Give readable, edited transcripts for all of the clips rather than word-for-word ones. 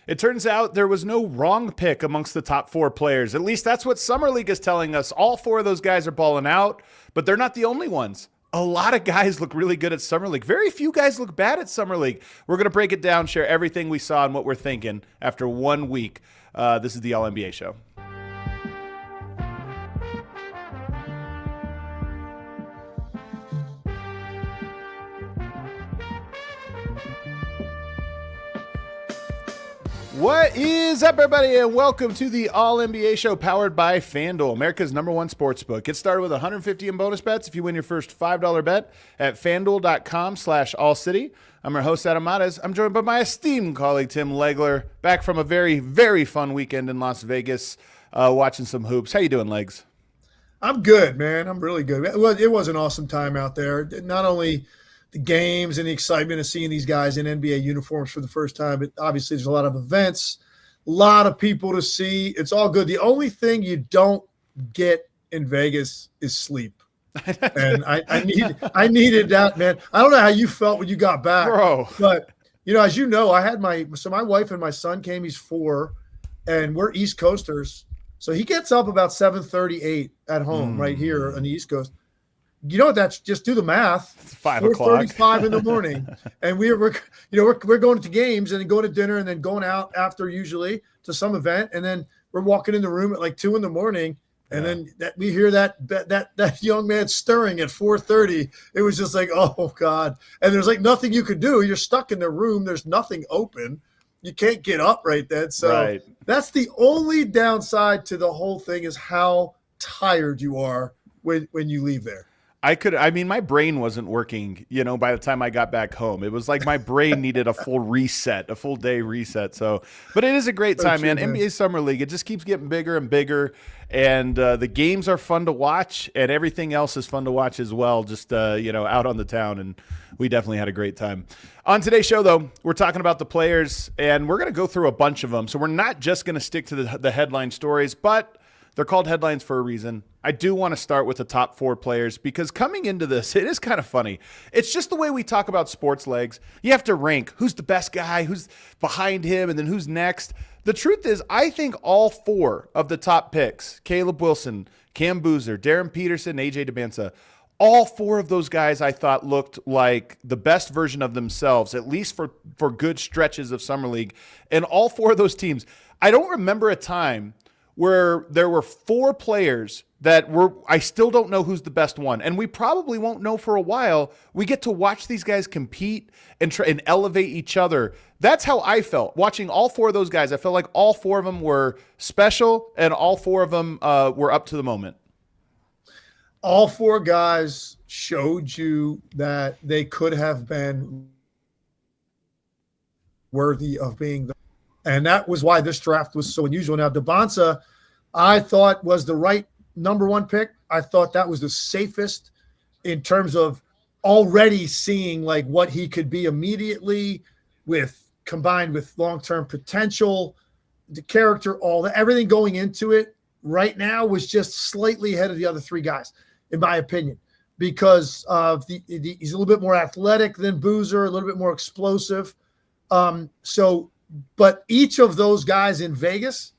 It turns out there was no wrong pick amongst the top 4 players. At least that's what Summer League is telling us. All 4 of those guys are balling out, but they're not the only ones. A lot of guys look really good at Summer League. Very few guys look bad at Summer League. We're going to break it down, share everything we saw and what we're thinking after 1 week. This is the All-NBA Show. What is up, everybody, and welcome to the All-NBA Show powered by FanDuel, America's #1 sportsbook. Get started with $150 in bonus bets if you win your first $5 bet at FanDuel.com/AllCity. I'm your host, Aday Mara. I'm joined by my esteemed colleague, Tim Legler, back from a very, very fun weekend in Las Vegas, watching some hoops. How you doing, Legs? I'm good, man. I'm really good. It was an awesome time out there. Not only the games and the excitement of seeing these guys in NBA uniforms for the first time, but obviously there's a lot of events, a lot of people to see. It's all good. The only thing you don't get in Vegas is sleep. And I needed that, man. I don't know how you felt when you got back, bro. But as you know, I had my wife and my son came. He's 4, and we're East Coasters, so he gets up about 7:38 at home right here on the East Coast. You know, that's just do the math. It's 5 o'clock. 4:35 in the morning, and we're going to games and then going to dinner and then going out after usually to some event, and then we're walking in the room at like 2 in the morning, and then we hear that young man stirring at 4:30. It was just like, oh God! And there's like nothing you could do. You're stuck in the room. There's nothing open. You can't get up right then. So that's the only downside to the whole thing is how tired you are when you leave there. My brain wasn't working, by the time I got back home. It was like my brain needed a full reset, a full day reset. But it is a great time, man. NBA Summer League, it just keeps getting bigger and bigger. And the games are fun to watch, and everything else is fun to watch as well, just, out on the town. And we definitely had a great time. On today's show, though, we're talking about the players, and we're going to go through a bunch of them. So we're not just going to stick to the headline stories, but they're called headlines for a reason. I do want to start with the top 4 players because coming into this, it is kind of funny. It's just the way we talk about sports, Legs. You have to rank who's the best guy, who's behind him, and then who's next. The truth is, I think all 4 of the top picks, Caleb Wilson, Cam Boozer, Darren Peterson, AJ Dybantsa, all 4 of those guys I thought looked like the best version of themselves, at least for good stretches of Summer League. And all 4 of those teams, I don't remember a time where there were 4 players that I still don't know who's the best one. And we probably won't know for a while. We get to watch these guys compete and try and elevate each other. That's how I felt watching all 4 of those guys. I felt like all 4 of them were special and all 4 of them were up to the moment. All 4 guys showed you that they could have been worthy of being and that was why this draft was so unusual. Now, Dybantsa, I thought was the right #1 pick. I thought that was the safest in terms of already seeing like what he could be immediately combined with long-term potential, the character, everything going into it right now was just slightly ahead of the other 3 guys, in my opinion, because of he's a little bit more athletic than Boozer, a little bit more explosive. But each of those guys in Vegas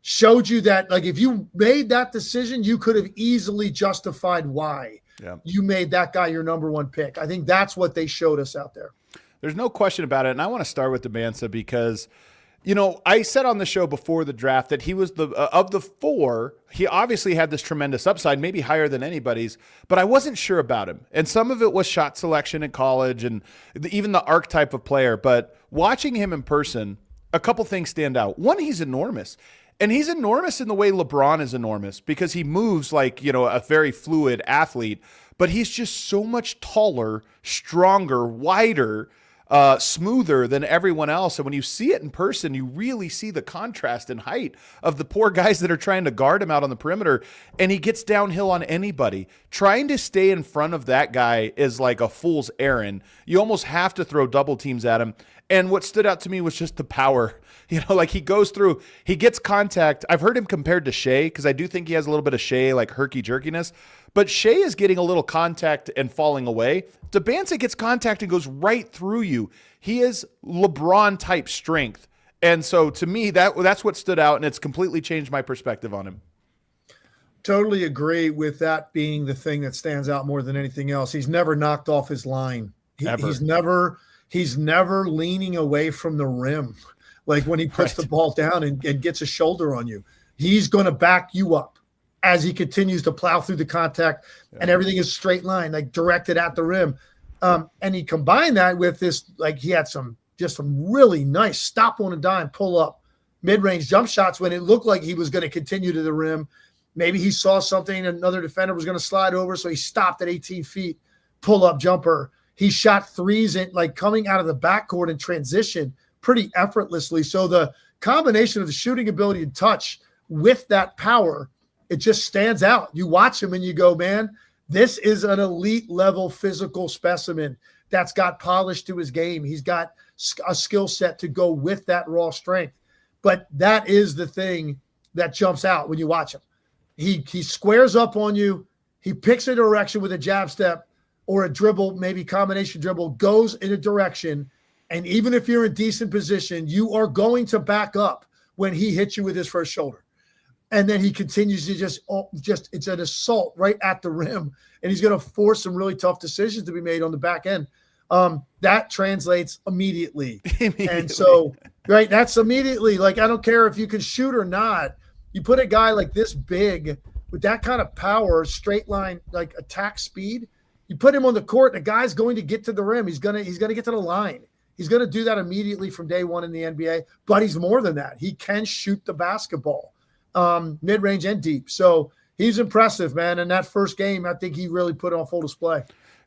showed you that, like, if you made that decision, you could have easily justified why you made that guy your #1 pick. I think that's what they showed us out there. There's no question about it. And I want to start with Dybantsa because, I said on the show before the draft that he was of the 4, he obviously had this tremendous upside, maybe higher than anybody's, but I wasn't sure about him. And some of it was shot selection in college and even the archetype of player. But watching him in person, a couple things stand out. One, he's enormous. And he's enormous in the way LeBron is enormous because he moves like, a very fluid athlete, but he's just so much taller, stronger, wider, smoother than everyone else. And when you see it in person, you really see the contrast in height of the poor guys that are trying to guard him out on the perimeter. And he gets downhill on anybody. Trying to stay in front of that guy is like a fool's errand. You almost have to throw double teams at him. And what stood out to me was just the power. Like he goes through, he gets contact. I've heard him compared to Shea because I do think he has a little bit of Shea, like herky-jerkiness. But Shea is getting a little contact and falling away. Dybantsa gets contact and goes right through you. He is LeBron-type strength. And so to me, that's what stood out, and it's completely changed my perspective on him. Totally agree with that being the thing that stands out more than anything else. He's never knocked off his line. He's never leaning away from the rim. Like when he puts the ball down and gets a shoulder on you, he's going to back you up as he continues to plow through the contact, and everything is straight line, like directed at the rim. And he combined that with this, like he had some really nice stop on a dime, pull up, mid-range jump shots when it looked like he was going to continue to the rim. Maybe he saw something, another defender was going to slide over, so he stopped at 18 feet, pull up jumper. He shot threes and like coming out of the backcourt in transition pretty effortlessly. So the combination of the shooting ability and touch with that power, it just stands out. You watch him and you go, man, this is an elite level physical specimen that's got polish to his game. He's got a skill set to go with that raw strength. But that is the thing that jumps out when you watch him. He squares up on you. He picks a direction with a jab step or a dribble, maybe combination dribble, goes in a direction. And even if you're in decent position, you are going to back up when he hits you with his first shoulder. And then he continues to just it's an assault right at the rim. And he's going to force some really tough decisions to be made on the back end. That translates immediately. And so, right, that's immediately. Like, I don't care if you can shoot or not. You put a guy like this big with that kind of power, straight line, like attack speed, you put him on the court, the guy's going to get to the rim. He's gonna get to the line. He's going to do that immediately from day one in the NBA, but he's more than that. He can shoot the basketball, mid-range and deep. So he's impressive, man. And that first game, I think he really put on full display.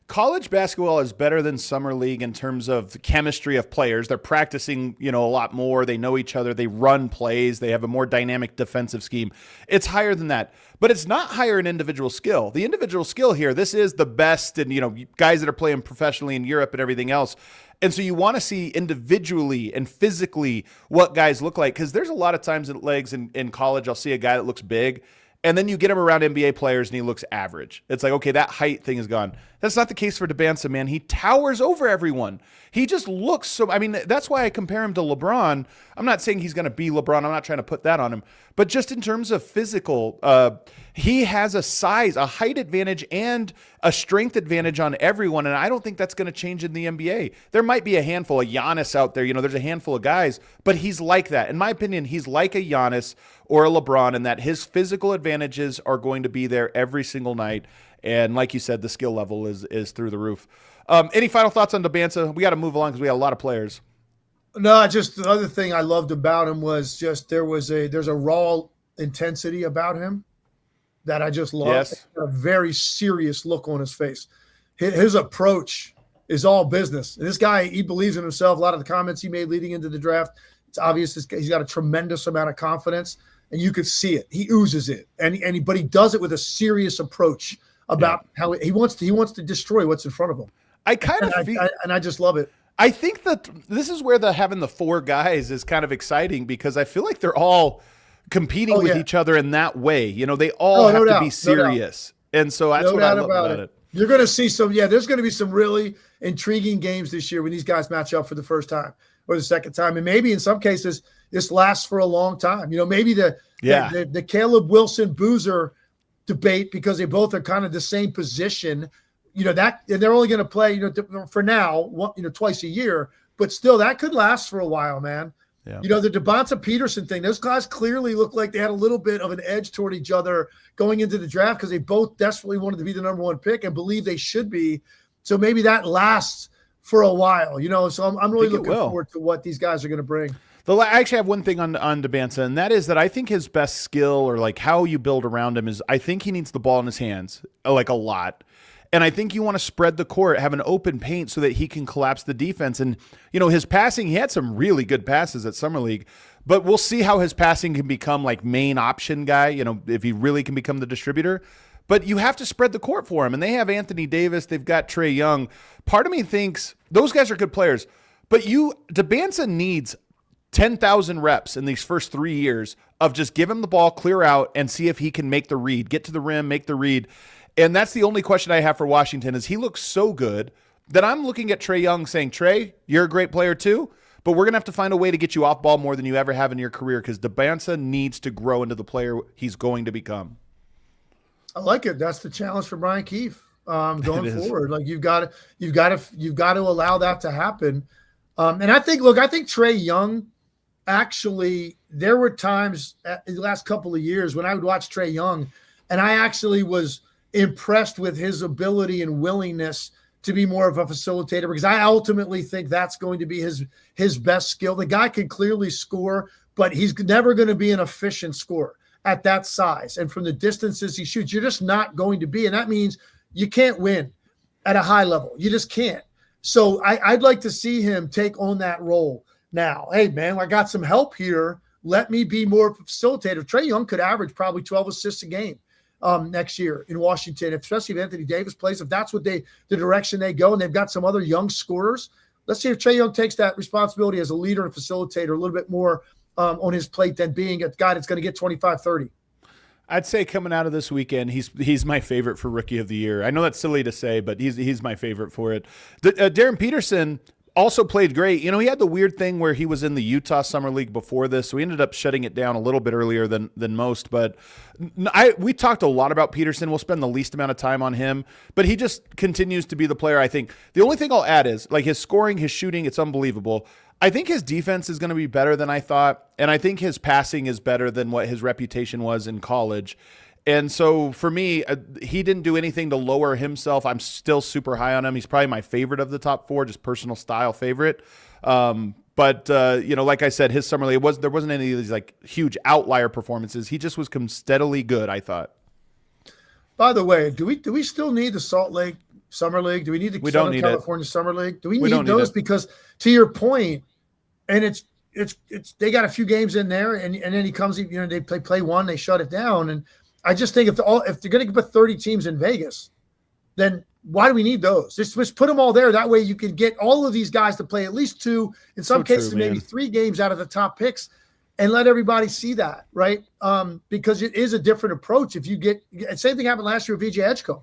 College basketball is better than summer league in terms of the chemistry of players. They're practicing, a lot more. They know each other. They run plays. They have a more dynamic defensive scheme. It's higher than that, but it's not higher in individual skill. The individual skill here, this is the best, and guys that are playing professionally in Europe and everything else. And so you want to see individually and physically what guys look like, because there's a lot of times at legs in college, I'll see a guy that looks big, and then you get him around NBA players and he looks average. It's like, okay, that height thing is gone. That's not the case for Dybantsa, man. He towers over everyone. He just looks so, that's why I compare him to LeBron. I'm not saying he's going to be LeBron. I'm not trying to put that on him. But just in terms of physical, he has a height advantage and a strength advantage on everyone, and I don't think that's going to change in the NBA. There might be a handful of Giannis out there. There's a handful of guys, but he's like that. In my opinion, he's like a Giannis or a LeBron in that his physical advantages are going to be there every single night. And like you said, the skill level is through the roof. Any final thoughts on Dybantsa? We got to move along because we got a lot of players. No, just the other thing I loved about him was just there's a raw intensity about him that I just love. Yes. A very serious look on his face. His approach is all business. And this guy, he believes in himself. A lot of the comments he made leading into the draft, it's obvious he's got a tremendous amount of confidence, and you could see it. He oozes it, but he does it with a serious approach about how he wants to destroy what's in front of him. I just love it. I think that this is where having the four guys is kind of exciting, because I feel like they're all competing with each other in that way. They all have to be serious. And so that's what I love about it. You're going to see there's going to be some really intriguing games this year when these guys match up for the first time or the second time. And maybe in some cases this lasts for a long time. Maybe the Caleb Wilson Boozer debate, because they both are kind of the same position, that they're only going to play, for now, twice a year, but still that could last for a while, man. Yeah. The Dybantsa Peterson thing, those guys clearly look like they had a little bit of an edge toward each other going into the draft because they both desperately wanted to be the number one pick and believe they should be. So maybe that lasts for a while, so I'm really looking forward to what these guys are going to bring. I actually have one thing on Dybantsa, and that is that I think his best skill, or like how you build around him, is I think he needs the ball in his hands, like a lot. And I think you want to spread the court, have an open paint so that he can collapse the defense. And, his passing, he had some really good passes at Summer League, but we'll see how his passing can become like main option guy, if he really can become the distributor. But you have to spread the court for him. And they have Anthony Davis. They've got Trae Young. Part of me thinks those guys are good players, but Dybantsa needs 10,000 reps in these first 3 years of just give him the ball, clear out, and see if he can make the read, get to the rim, make the read. And that's the only question I have for Washington, is he looks so good that I'm looking at Trae Young saying, Trae, you're a great player too, but we're going to have to find a way to get you off ball more than you ever have in your career because Dembonsa needs to grow into the player he's going to become. I like it. That's the challenge for Brian Keefe going forward. Like you've got to allow that to happen. And I think Trae Young, actually, there were times in the last couple of years when I would watch Trae Young, and I actually was impressed with his ability and willingness to be more of a facilitator, because I ultimately think that's going to be his best skill. The guy can clearly score, but he's never going to be an efficient scorer at that size. And from the distances he shoots, you're just not going to be. And that means you can't win at a high level. You just can't. So I'd like to see him take on that role. Now, hey, man, I got some help here. Let me be more facilitator. Trae Young could average probably 12 assists a game next year in Washington, especially if Anthony Davis plays. If that's what the direction they go, and they've got some other young scorers, let's see if Trae Young takes that responsibility as a leader and facilitator a little bit more on his plate than being a guy that's going to get 25, 30. I'd say coming out of this weekend, he's my favorite for Rookie of the Year. I know that's silly to say, but he's my favorite for it. Darren Peterson also played great. You know, he had the weird thing where he was in the Utah Summer League before this, so we ended up shutting it down a little bit earlier than most. But we talked a lot about Peterson. We'll spend the least amount of time on him, but he just continues to be the player. I think the only thing I'll add is like his scoring, his shooting, it's unbelievable. I think his defense is going to be better than I thought, and I think his passing is better than what his reputation was in college. And so for me, he didn't do anything to lower himself. I'm still super high on him. He's probably my favorite of the top four, just personal style favorite. But you know, like I said, his summer league there wasn't any of these like huge outlier performances. He just was steadily good, I thought. By the way, do we still need the Salt Lake Summer League? Do we need the Southern California Summer League? Do we need those? Because to your point, and it's they got a few games in there, and then he comes, you know, they play one, they shut it down. And I just think if they're going to put 30 teams in Vegas, then why do we need those? Just put them all there. That way you can get all of these guys to play at least two, in some cases, maybe 3 games out of the top picks, and let everybody see that, right? Because it is a different approach. If you get – same thing happened last year with VJ Edgecombe,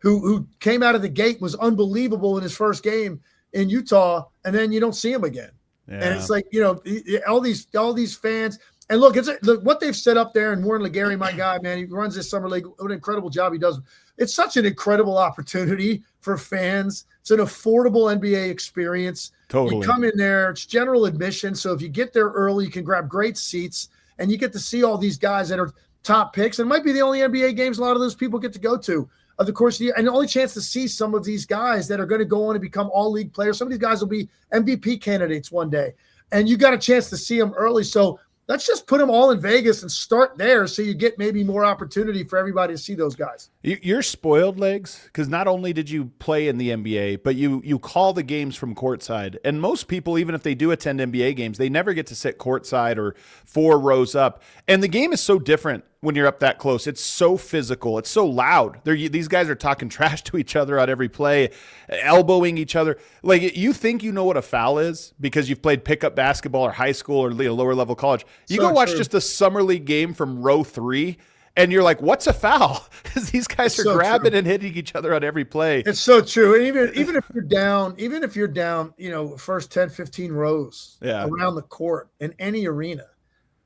who came out of the gate, was unbelievable in his first game in Utah, and then you don't see him again. Yeah. And it's like, you know, all these fans – and look, look what they've set up there. And Warren Legary, my guy, man, he runs this summer league. What an incredible job he does. It's such an incredible opportunity for fans. It's an affordable NBA experience. Totally. You come in there, it's general admission. So if you get there early, you can grab great seats, and you get to see all these guys that are top picks. And it might be the only NBA games a lot of those people get to go to of the course of the year, and the only chance to see some of these guys that are going to go on and become all league players. Some of these guys will be MVP candidates one day, and you got a chance to see them early. So let's just put them all in Vegas and start there, so you get maybe more opportunity for everybody to see those guys. You're spoiled, Legs, because not only did you play in the NBA, but you call the games from courtside. And most people, even if they do attend NBA games, they never get to sit courtside or 4 rows up. And the game is so different when you're up that close. It's so physical. It's so loud. These guys are talking trash to each other on every play, elbowing each other. Like, you think you know what a foul is because you've played pickup basketball or high school or lower level college. You go watch just a summer league game from row 3, and you're like, what's a foul? Because these guys are grabbing and hitting each other on every play. It's so true. And even if you're down, you know, first 10, 15 rows around the court in any arena,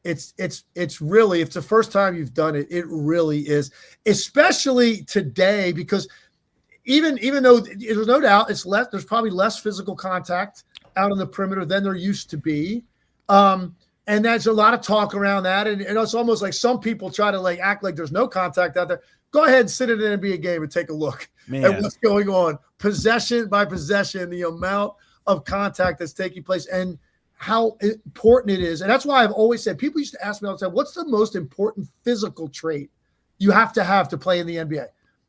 it's really, if it's the first time you've done it, it really is, especially today, because even though there's no doubt there's probably less physical contact out on the perimeter than there used to be. And there's a lot of talk around that. And it's almost like some people try to like act like there's no contact out there. Go ahead and sit in an NBA game and take a look at what's going on. Possession by possession, the amount of contact that's taking place and how important it is. And that's why I've always said, people used to ask me all the time, what's the most important physical trait you have to play in the NBA?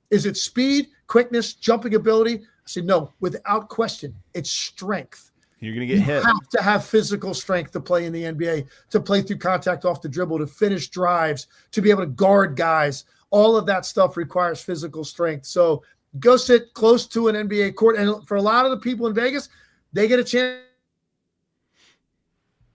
Is it speed, quickness, jumping ability? I said, no, without question, it's strength. You're going to get hit. You have to have physical strength to play in the NBA, to play through contact off the dribble, to finish drives, to be able to guard guys. All of that stuff requires physical strength. So go sit close to an NBA court. And for a lot of the people in Vegas, they get a chance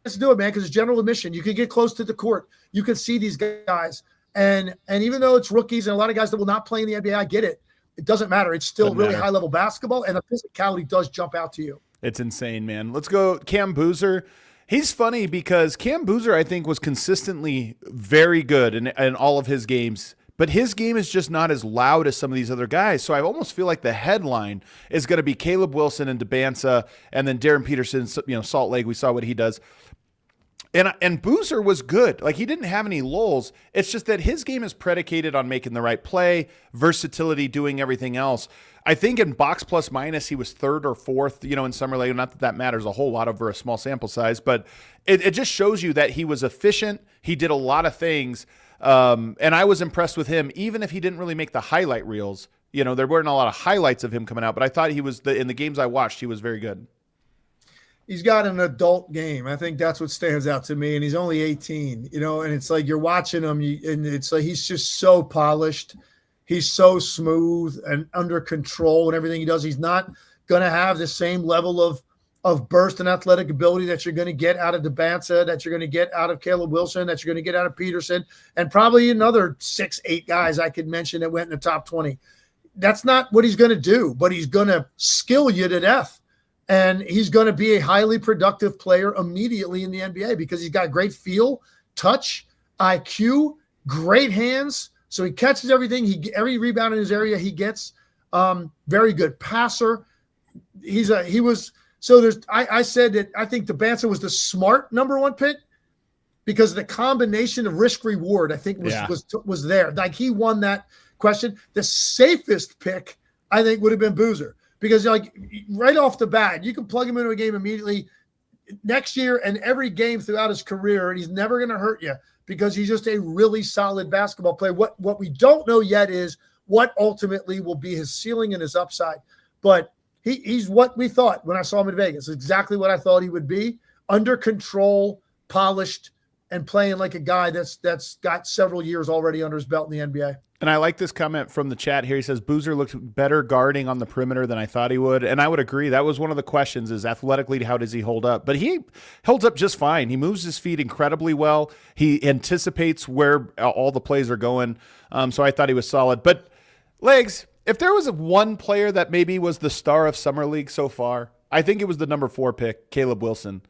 to do it, man, because it's general admission. You can get close to the court. You can see these guys. And even though it's rookies and a lot of guys that will not play in the NBA, I get it. It doesn't matter. It's still really high-level basketball, and the physicality does jump out to you. It's insane, man. Let's go Cam Boozer. He's funny because Cam Boozer, I think, was consistently very good in all of his games. But his game is just not as loud as some of these other guys. So I almost feel like the headline is going to be Caleb Wilson and Debansa, and then Darren Peterson, Salt Lake. We saw what he does. And Boozer was good. Like, he didn't have any lulls. It's just that his game is predicated on making the right play, versatility, doing everything else. I think in box plus minus, he was third or fourth, in Summer League. Not that that matters a whole lot over a small sample size, but it just shows you that he was efficient. He did a lot of things. And I was impressed with him, even if he didn't really make the highlight reels. There weren't a lot of highlights of him coming out, but I thought he was, in the games I watched, he was very good. He's got an adult game. I think that's what stands out to me. And he's only 18, and it's like you're watching him and it's like he's just so polished. He's so smooth and under control and everything he does. He's not going to have the same level of burst and athletic ability that you're going to get out of Debansa, that you're going to get out of Caleb Wilson, that you're going to get out of Peterson, and probably another 6-8 guys I could mention that went in the top 20. That's not what he's going to do, but he's going to skill you to death. And he's going to be a highly productive player immediately in the NBA because he's got great feel, touch, IQ, great hands. So he catches everything. Every rebound in his area he gets. Very good passer. I said that I think Debansa was the smart number one pick because the combination of risk reward I think was there. Like, he won that question. The safest pick I think would have been Boozer. Because, right off the bat, you can plug him into a game immediately next year and every game throughout his career, and he's never going to hurt you because he's just a really solid basketball player. What we don't know yet is what ultimately will be his ceiling and his upside. But he's what we thought when I saw him in Vegas. Exactly what I thought he would be. Under control, polished, and playing like a guy that's got several years already under his belt in the NBA. And I like this comment from the chat here. He says, Boozer looked better guarding on the perimeter than I thought he would. And I would agree. That was one of the questions is athletically, how does he hold up? But he holds up just fine. He moves his feet incredibly well. He anticipates where all the plays are going. So I thought he was solid. But, Legs, if there was one player that maybe was the star of Summer League so far, I think it was the number 4 pick, Caleb Wilson.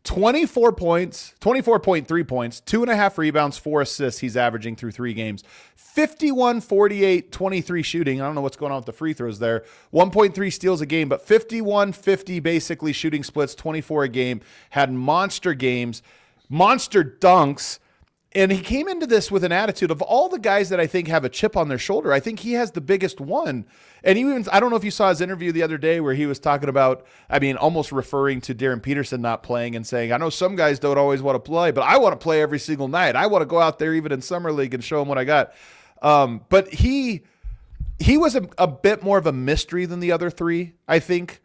24 points, 24.3 points, 2.5 rebounds, 4 assists he's averaging through 3 games. 51, 48, 23 shooting. I don't know what's going on with the free throws there. 1.3 steals a game, but 51, 50 basically shooting splits, 24 a game. Had monster games, monster dunks. And he came into this with an attitude of all the guys that I think have a chip on their shoulder. I think he has the biggest one. And I don't know if you saw his interview the other day where he was talking about, almost referring to Darren Peterson not playing and saying, I know some guys don't always want to play, but I want to play every single night. I want to go out there even in Summer League and show him what I got. But he was a bit more of a mystery than the other 3, I think.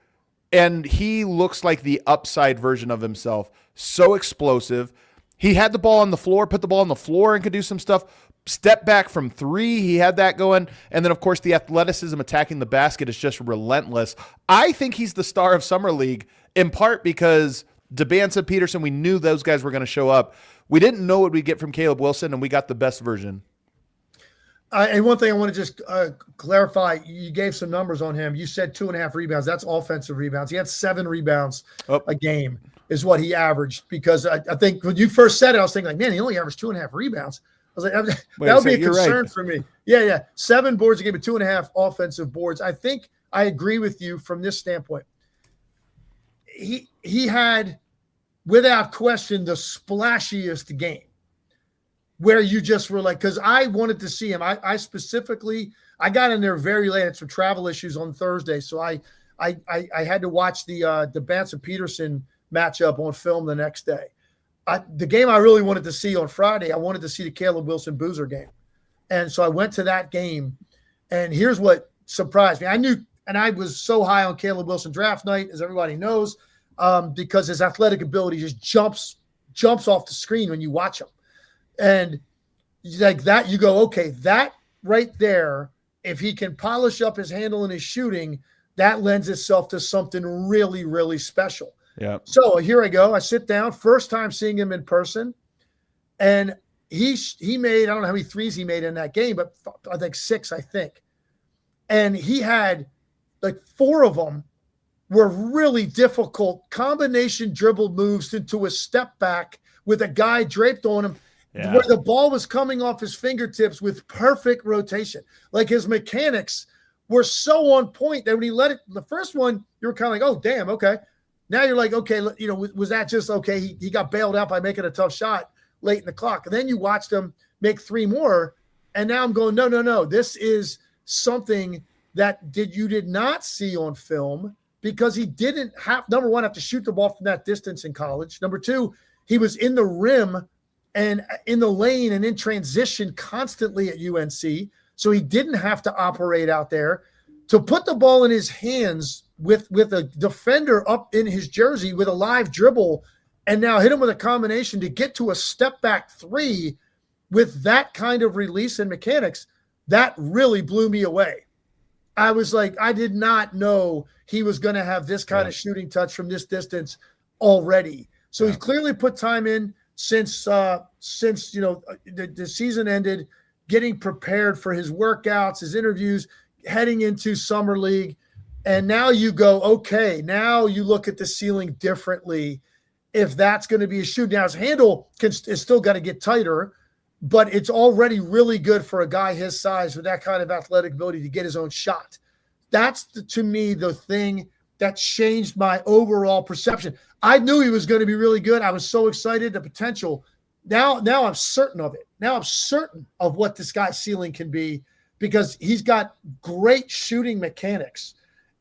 And he looks like the upside version of himself. So explosive. He had the ball on the floor, put the ball on the floor and could do some stuff. Step back from 3, he had that going. And then, of course, the athleticism attacking the basket is just relentless. I think he's the star of Summer League, in part because Debansa, Peterson, we knew those guys were going to show up. We didn't know what we'd get from Caleb Wilson, and we got the best version. And one thing I want to just clarify, you gave some numbers on him. You said 2.5 rebounds. That's offensive rebounds. He had 7 rebounds a game is what he averaged, because I think when you first said it, I was thinking, like, man, he only averaged 2.5 rebounds. I was like, that would be a concern for me. Yeah. 7 boards a game, but 2.5 offensive boards. I think I agree with you from this standpoint. He had, without question, the splashiest game where you just were like, because I wanted to see him. I specifically, I got in there very late. I had some travel issues on Thursday, so I had to watch the Debansa Peterson matchup on film the next day. The game I really wanted to see on Friday, I wanted to see the Caleb Wilson Boozer game. And so I went to that game, and here's what surprised me. I knew, and I was so high on Caleb Wilson draft night, as everybody knows, because his athletic ability just jumps off the screen when you watch him. And like that, you go, okay, that right there, if he can polish up his handle and his shooting, that lends itself to something really, really special. Yeah. So here I go. I sit down, first time seeing him in person, and he made, I don't know how many threes he made in that game, but I think 6, And he had like 4 of them were really difficult combination dribble moves into a step back with a guy draped on him where the ball was coming off his fingertips with perfect rotation. Like his mechanics were so on point that when he let it, the first one, you were kind of like, oh, damn, okay. Now you're like, okay, was that just okay? He got bailed out by making a tough shot late in the clock. And then you watched him make 3 more. And now I'm going, no. This is something that you did not see on film because he didn't have, number one, have to shoot the ball from that distance in college. Number two, he was in the rim and in the lane and in transition constantly at UNC. So he didn't have to operate out there. To put the ball in his hands with a defender up in his jersey with a live dribble and now hit him with a combination to get to a step back 3 with that kind of release and mechanics, that really blew me away. I was like, I did not know he was going to have this kind of shooting touch from this distance already. So he's clearly put time in since the season ended, getting prepared for his workouts, his interviews, heading into summer league. And now you go, okay, now you look at the ceiling differently. If that's going to be a shoot. Now his handle is still got to get tighter, but it's already really good for a guy his size with that kind of athletic ability to get his own shot. That's, to me, the thing that changed my overall perception. I knew he was going to be really good. I was so excited, the potential. Now I'm certain of it. Now I'm certain of what this guy's ceiling can be because he's got great shooting mechanics.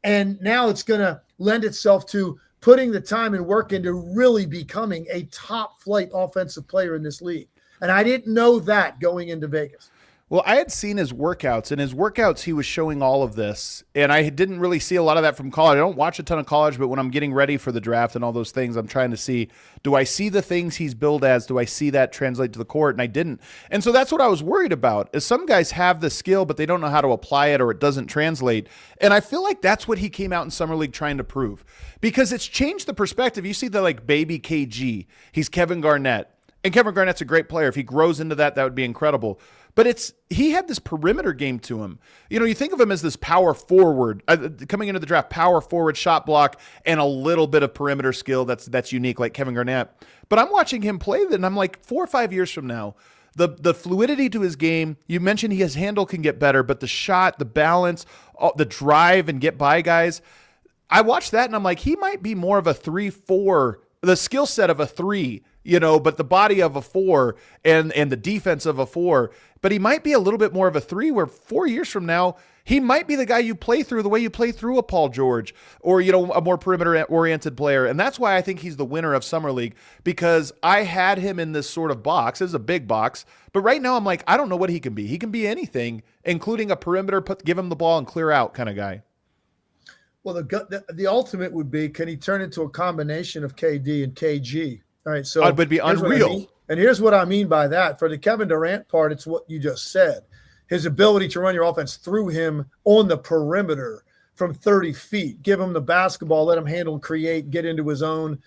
And now it's going to lend itself to putting the time and work into really becoming a top flight offensive player in this league. And I didn't know that going into Vegas. Well, I had seen his workouts. In his workouts, he was showing all of this. And I didn't really see a lot of that from college. I don't watch a ton of college, but when I'm getting ready for the draft and all those things, I'm trying to see, do I see the things he's billed as? Do I see that translate to the court? And I didn't. And so that's what I was worried about, is some guys have the skill, but they don't know how to apply it or it doesn't translate. And I feel like that's what he came out in Summer League trying to prove, because it's changed the perspective. You see the baby KG. He's Kevin Garnett. And Kevin Garnett's a great player. If he grows into that, that would be incredible. But he had this perimeter game to him. You think of him as this power forward, coming into the draft, power forward, shot block, and a little bit of perimeter skill that's unique, like Kevin Garnett. But I'm watching him play that, and I'm like, 4 or 5 years from now, the fluidity to his game, you mentioned his handle can get better, but the shot, the balance, the drive, and get by guys, I watched that, and I'm like, he might be more of a 3-4, the skill set of a 3, but the body of a 4 and the defense of a 4. But he might be a little bit more of a 3, where 4 years from now, he might be the guy you play through the way you play through a Paul George or, a more perimeter-oriented player. And that's why I think he's the winner of Summer League, because I had him in this sort of box. It's a big box. But right now I'm like, I don't know what he can be. He can be anything, including a perimeter, give him the ball and clear out kind of guy. Well, the ultimate would be, can he turn into a combination of KD and KG? All right, so it would be unreal. And here's what I mean by that. For the Kevin Durant part, it's what you just said. His ability to run your offense through him on the perimeter from 30 feet, give him the basketball, let him handle and create, get into his own,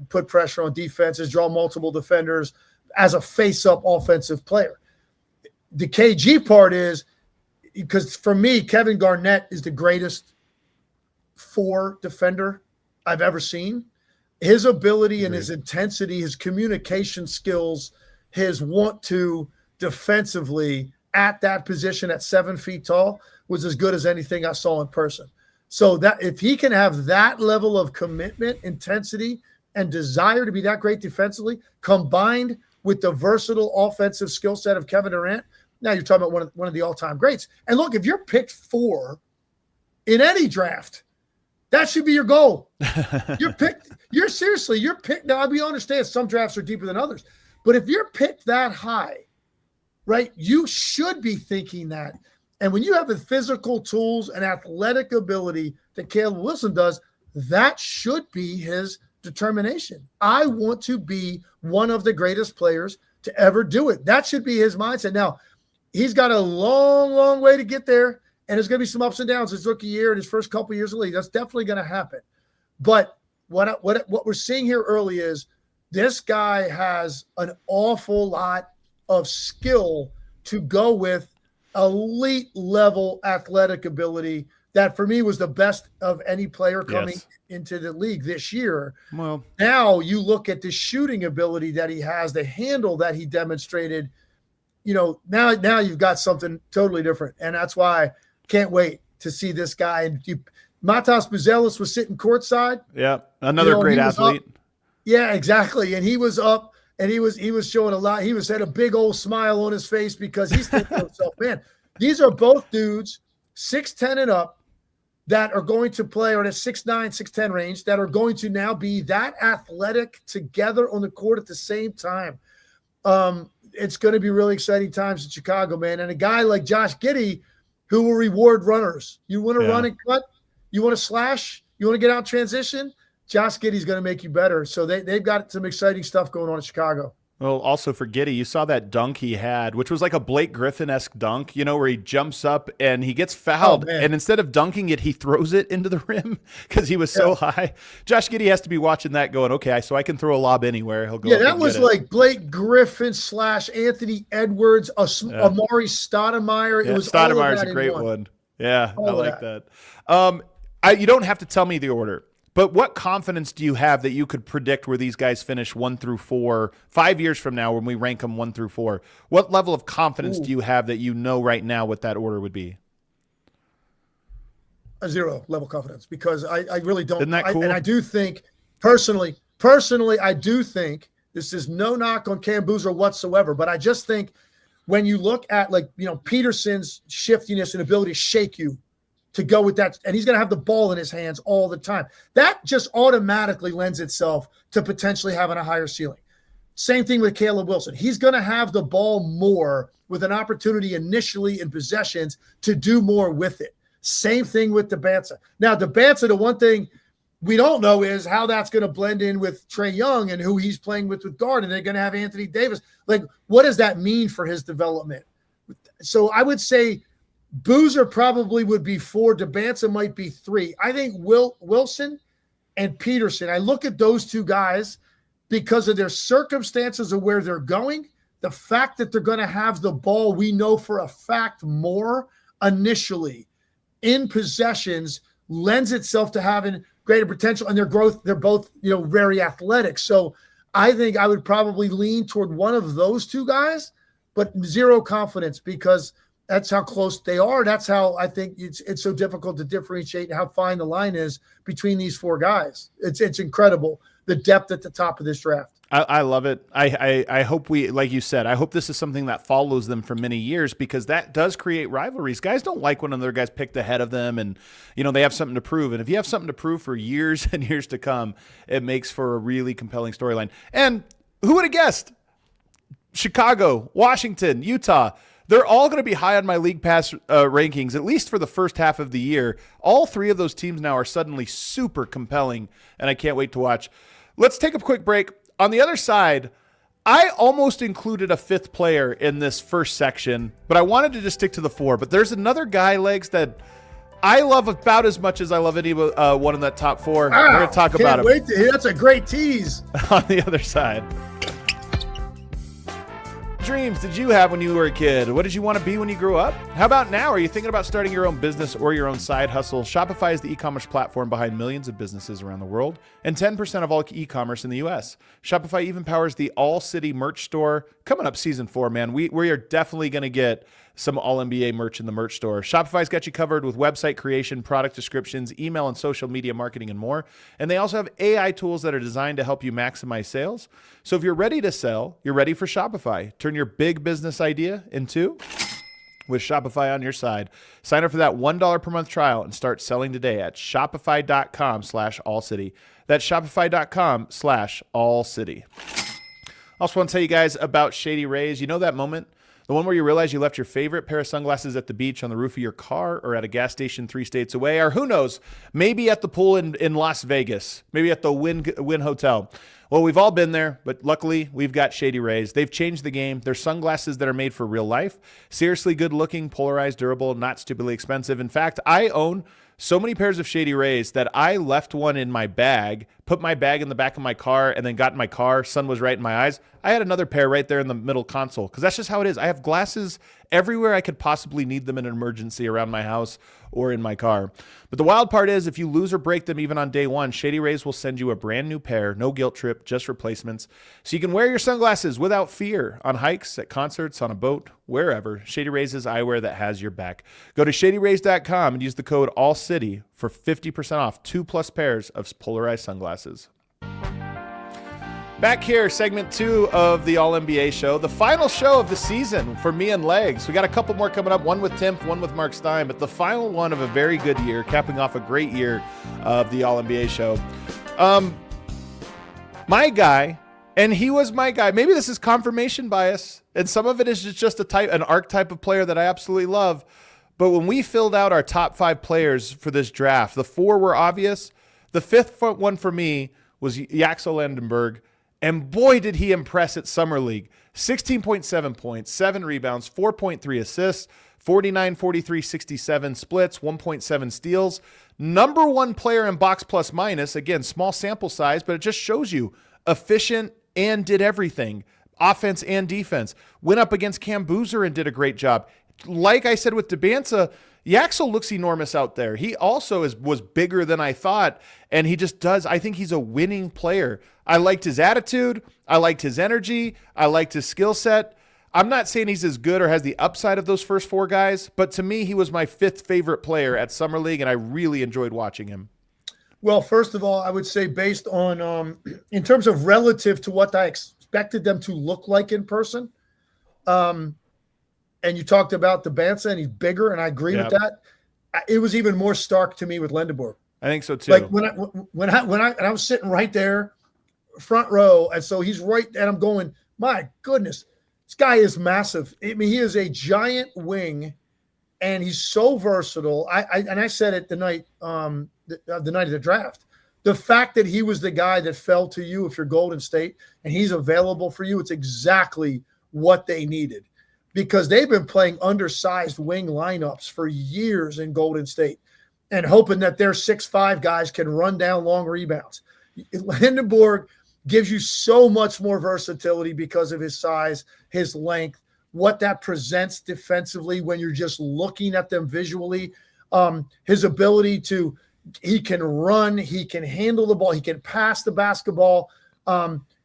put pressure on defenses, draw multiple defenders as a face-up offensive player. The KG part is, because for me, Kevin Garnett is the greatest 4 defender I've ever seen. His ability and his intensity, his communication skills, his want to defensively at that position at 7 feet tall was as good as anything I saw in person. So that if he can have that level of commitment, intensity, and desire to be that great defensively, combined with the versatile offensive skill set of Kevin Durant, now you're talking about one of the all-time greats. And look, if you're picked 4 in any draft, that should be your goal. You're picked. You're picked. Now, we understand some drafts are deeper than others, but if you're picked that high, right, you should be thinking that. And when you have the physical tools and athletic ability that Caleb Wilson does, that should be his determination. I want to be one of the greatest players to ever do it. That should be his mindset. Now, he's got a long, long way to get there. And there's going to be some ups and downs his rookie year and his first couple of years of the league. That's definitely going to happen. But what we're seeing here early is this guy has an awful lot of skill to go with elite level athletic ability that for me was the best of any player coming Yes. into the league this year. Well, now you look at the shooting ability that he has, the handle that he demonstrated. Now you've got something totally different, and that's why I can't wait to see this guy. And Matas Buzelis was sitting courtside. Yeah, another great athlete. Yeah, exactly. And he was up, and he was showing a lot. He had a big old smile on his face because he's thinking to himself, man, these are both dudes 6'10" and up that are going to play, or in a 6'9", 6'10" range, that are going to now be that athletic together on the court at the same time. It's going to be really exciting times in Chicago, man. And a guy like Josh Giddey, who will reward runners. You want to run and cut? You want to slash? You want to get out transition? Josh Giddey's going to make you better. So they've got some exciting stuff going on in Chicago. Well, also for Giddey, you saw that dunk he had, which was like a Blake Griffin-esque dunk, where he jumps up and he gets fouled. And instead of dunking it, he throws it into the rim because he was so high. Josh Giddey has to be watching that going, okay, so I can throw a lob anywhere. He'll go. Yeah, that was like Blake Griffin / Anthony Edwards, Amari Stoudemire. Yeah, it was Stoudemire's a great one. Yeah, I like that. You don't have to tell me the order. But what confidence do you have that you could predict where these guys finish 1 through 4 5 years from now when we rank them 1 through 4? What level of confidence do you have that you know right now what that order would be? A 0 level confidence, because I really don't. Isn't that cool? And I do think personally, I do think this is no knock on Cam Boozer whatsoever, but I just think when you look at Peterson's shiftiness and ability to shake you, to go with that, and he's going to have the ball in his hands all the time. That just automatically lends itself to potentially having a higher ceiling. Same thing with Caleb Wilson. He's going to have the ball more with an opportunity initially in possessions to do more with it. Same thing with Debanza. Now, Debanza, the one thing we don't know is how that's going to blend in with Trae Young and who he's playing with guard, and they're going to have Anthony Davis. What does that mean for his development? So I would say Boozer probably would be 4. Debanza might be 3. I think Wilson and Peterson, I look at those two guys because of their circumstances of where they're going, the fact that they're going to have the ball, we know for a fact more initially in possessions lends itself to having greater potential, and their growth, they're both, very athletic. So I think I would probably lean toward one of those two guys, but 0 confidence because that's how close they are. That's how I think it's so difficult to differentiate how fine the line is between these 4 guys. It's incredible, the depth at the top of this draft. I love it. I hope like you said, I hope this is something that follows them for many years, because that does create rivalries. Guys don't like when another guy's picked ahead of them and, they have something to prove. And if you have something to prove for years and years to come, it makes for a really compelling storyline. And who would have guessed? Chicago, Washington, Utah, they're all going to be high on my League Pass rankings, at least for the first half of the year. All 3 of those teams now are suddenly super compelling, and I can't wait to watch. Let's take a quick break. On the other side, I almost included a 5th player in this first section, but I wanted to just stick to the 4. But there's another guy, Legs, that I love about as much as I love any one in that top 4. Wow, we're going to talk about him. Wait to hear. That's a great tease. On the other side. Dreams did you have when you were a kid? What did you want to be when you grew up? How about now? Are you thinking about starting your own business or your own side hustle? Shopify is the e-commerce platform behind millions of businesses around the world and 10% of all e-commerce in the U.S. Shopify even powers the All-City merch store. Coming up season 4, man, we are definitely going to get some All-NBA merch in the merch store. Shopify's got you covered with website creation, product descriptions, email and social media marketing, and more. And they also have AI tools that are designed to help you maximize sales. So if you're ready to sell, you're ready for Shopify. Turn your big business idea into with Shopify on your side. Sign up for that $1 per month trial and start selling today at shopify.com/allcity. That's shopify.com/allcity. Also want to tell you guys about Shady Rays. You know that moment? The one where you realize you left your favorite pair of sunglasses at the beach, on the roof of your car, or at a gas station 3 states away, or who knows, maybe at the pool in Las Vegas, maybe at the Wynn Hotel. Well, we've all been there, but luckily we've got Shady Rays. They've changed the game. They're sunglasses that are made for real life, seriously good looking, polarized, durable, not stupidly expensive. In fact, I own so many pairs of Shady Rays that I left one in my bag, put my bag in the back of my car, and then got in my car. Sun was right in my eyes. I had another pair right there in the middle console because that's just how it is. I have glasses everywhere I could possibly need them in an emergency around my house or in my car. But the wild part is if you lose or break them even on day one, Shady Rays will send you a brand new pair, no guilt trip, just replacements. So you can wear your sunglasses without fear on hikes, at concerts, on a boat, wherever. Shady Rays is eyewear that has your back. Go to shadyrays.com and use the code ALLCITY for 50% off 2+ pairs of polarized sunglasses. Back here, segment 2 of the All-NBA show, the final show of the season for me and Legs. We got a couple more coming up, one with Timp, one with Mark Stein, but the final one of a very good year, capping off a great year of the All-NBA show. My guy, and he was my guy, maybe this is confirmation bias, and some of it is just an archetype of player that I absolutely love, but when we filled out our top 5 players for this draft, the 4 were obvious. The 5th one for me was Yaxel Lendeborg. And boy, did he impress at Summer League. 16.7 points, 7 rebounds, 4.3 assists, 49, 43, 67 splits, 1.7 steals. Number 1 player in box plus minus. Again, small sample size, but it just shows you efficient and did everything. Offense and defense. Went up against Cam Boozer and did a great job. Like I said with Debanza, Yaxel looks enormous out there. He also was bigger than I thought, and he just does. I think he's a winning player. I liked his attitude. I liked his energy. I liked his skill set. I'm not saying he's as good or has the upside of those first 4 guys, but to me, he was my 5th favorite player at Summer League, and I really enjoyed watching him. Well, first of all, I would say based on, in terms of relative to what I expected them to look like in person, and you talked about the Bansa, and he's bigger, and I agree with that. It was even more stark to me with Lendeborg. I think so too. Like when I was sitting right there, front row, and so he's right, and I'm going, my goodness, this guy is massive. I mean, he is a giant wing, and he's so versatile. I said it the night of the draft. The fact that he was the guy that fell to you if you're Golden State, and he's available for you, it's exactly what they needed. Because they've been playing undersized wing lineups for years in Golden State and hoping that their 6'5" guys can run down long rebounds. Lendeborg gives you so much more versatility because of his size, his length, what that presents defensively when you're just looking at them visually. His ability he can run, he can handle the ball, he can pass the basketball.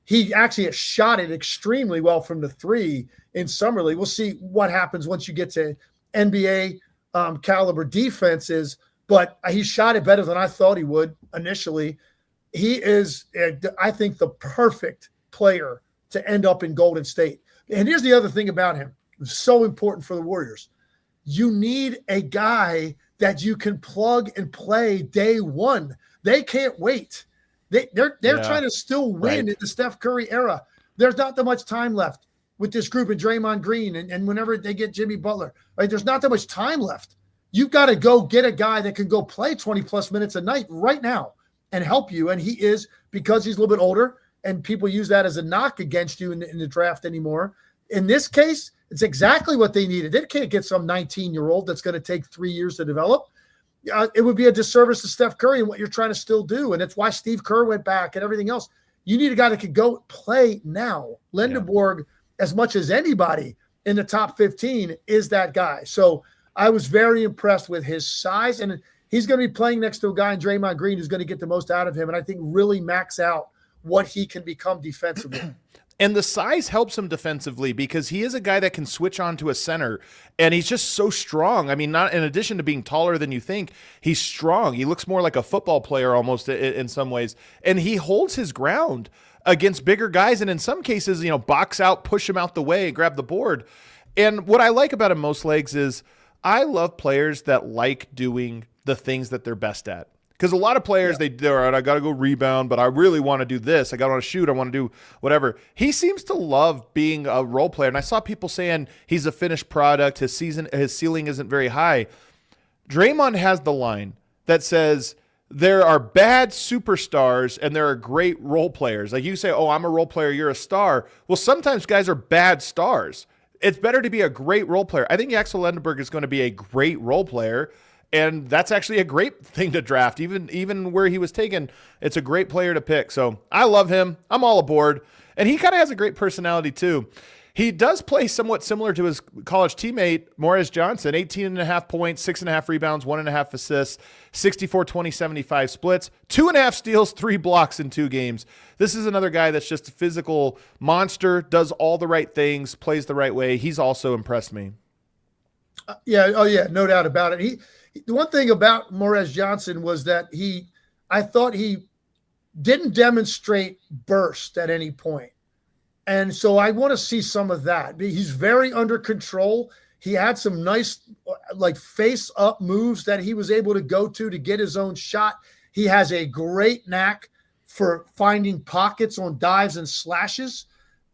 He actually has shot it extremely well from the 3 in Summer League. We'll see what happens once you get to NBA caliber defenses, but he shot it better than I thought he would initially. He is, I think, the perfect player to end up in Golden State. And here's the other thing about him. It's so important for the Warriors. You need a guy that you can plug and play day one. They can't wait. They're trying to still win in the Steph Curry era. There's not that much time left with this group and Draymond Green and whenever they get Jimmy Butler. Right? There's not that much time left. You've got to go get a guy that can go play 20-plus minutes a night right now and help you. And he is, because he's a little bit older, and people use that as a knock against you in the draft anymore. In this case, it's exactly what they needed. They can't get some 19-year-old that's going to take 3 years to develop. It would be a disservice to Steph Curry and what you're trying to still do. And that's why Steve Kerr went back and everything else. You need a guy that could go play now. Lendeborg, as much as anybody in the top 15, is that guy. So I was very impressed with his size. And he's going to be playing next to a guy in Draymond Green who's going to get the most out of him. And I think really max out what he can become defensively. And the size helps him defensively because he is a guy that can switch on to a center, and he's just so strong. I mean, not in addition to being taller than you think, he's strong. He looks more like a football player almost in some ways, and he holds his ground against bigger guys, and in some cases, box out, push him out the way, grab the board. And what I like about him most, Legs, is I love players that like doing the things that they're best at. Because a lot of players, they're all right, I got to go rebound, but I really want to do this. I got to shoot. I want to do whatever. He seems to love being a role player. And I saw people saying he's a finished product. His ceiling isn't very high. Draymond has the line that says there are bad superstars and there are great role players. Like you say, oh, I'm a role player, you're a star. Well, sometimes guys are bad stars. It's better to be a great role player. I think Yaxel Lendeborg is going to be a great role player. And that's actually a great thing to draft. Even where he was taken, it's a great player to pick. So I love him. I'm all aboard. And he kind of has a great personality too. He does play somewhat similar to his college teammate, Morez Johnson, 18.5 points, 6.5 rebounds, 1.5 assists, 64, 20, 75 splits, 2.5 steals, 3 blocks in 2 games. This is another guy that's just a physical monster, does all the right things, plays the right way. He's also impressed me. Yeah. Oh yeah. No doubt about it. The one thing about Morez Johnson was that I thought he didn't demonstrate burst at any point. And so I want to see some of that. He's very under control. He had some nice like face up moves that he was able to go to get his own shot. He has a great knack for finding pockets on dives and slashes.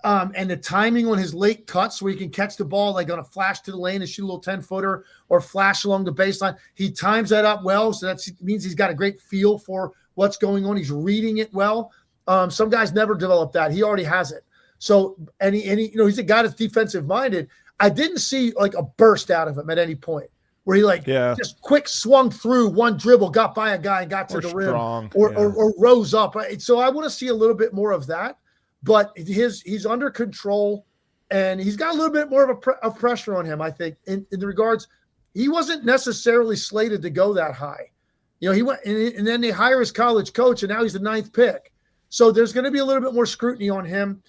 And the timing on his late cuts where he can catch the ball like on a flash to the lane and shoot a little 10-footer or flash along the baseline. He times that up well. So that means he's got a great feel for what's going on. He's reading it well. Some guys never develop that. He already has it. So, and he's a guy that's defensive minded. I didn't see like a burst out of him at any point where he just quick swung through one dribble, got by a guy and got to the rim or rose up. So I want to see a little bit more of that, but he's under control and he's got a little bit more of pressure on him. I think in the regards, he wasn't necessarily slated to go that high. He went and then they hire his college coach and now he's the 9th pick. So there's going to be a little bit more scrutiny on him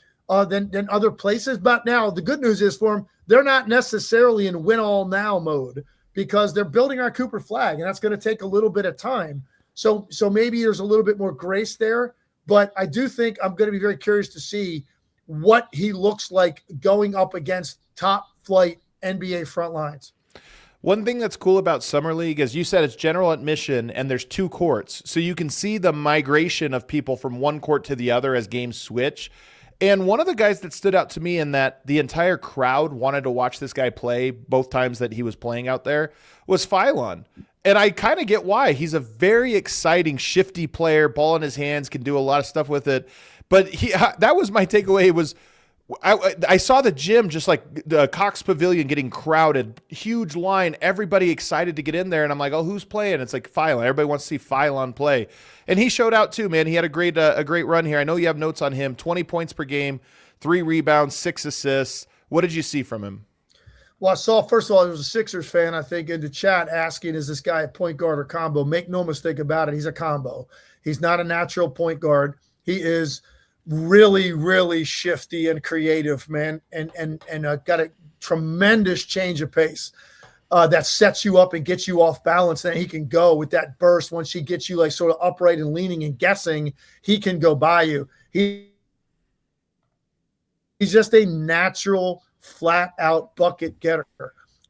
than other places. But now the good news is for them, they're not necessarily in win all now mode because they're building our Cooper flag, and that's going to take a little bit of time. So maybe there's a little bit more grace there. But I do think I'm going to be very curious to see what he looks like going up against top flight NBA front lines. One thing that's cool about Summer League, as you said, it's general admission and there's 2 courts. So you can see the migration of people from one court to the other as games switch. And one of the guys that stood out to me in that the entire crowd wanted to watch this guy play both times that he was playing out there was Philon. And I kind of get why. He's a very exciting, shifty player, ball in his hands, can do a lot of stuff with it. But that was my takeaway was I saw the gym just like the Cox Pavilion getting crowded, huge line, everybody excited to get in there. And I'm like, oh, who's playing? It's like Philon. Everybody wants to see Philon play. And he showed out too, man. He had a great run here. I know you have notes on him, 20 points per game, 3 rebounds, 6 assists. What did you see from him? Well, I saw, first of all, there was a Sixers fan, I think, in the chat asking, is this guy a point guard or combo? Make no mistake about it. He's a combo. He's not a natural point guard. He is really, really shifty and creative, man, and got a tremendous change of pace that sets you up and gets you off balance. Then he can go with that burst. Once he gets you like sort of upright and leaning and guessing, he can go by you. He's just a natural, flat-out bucket getter.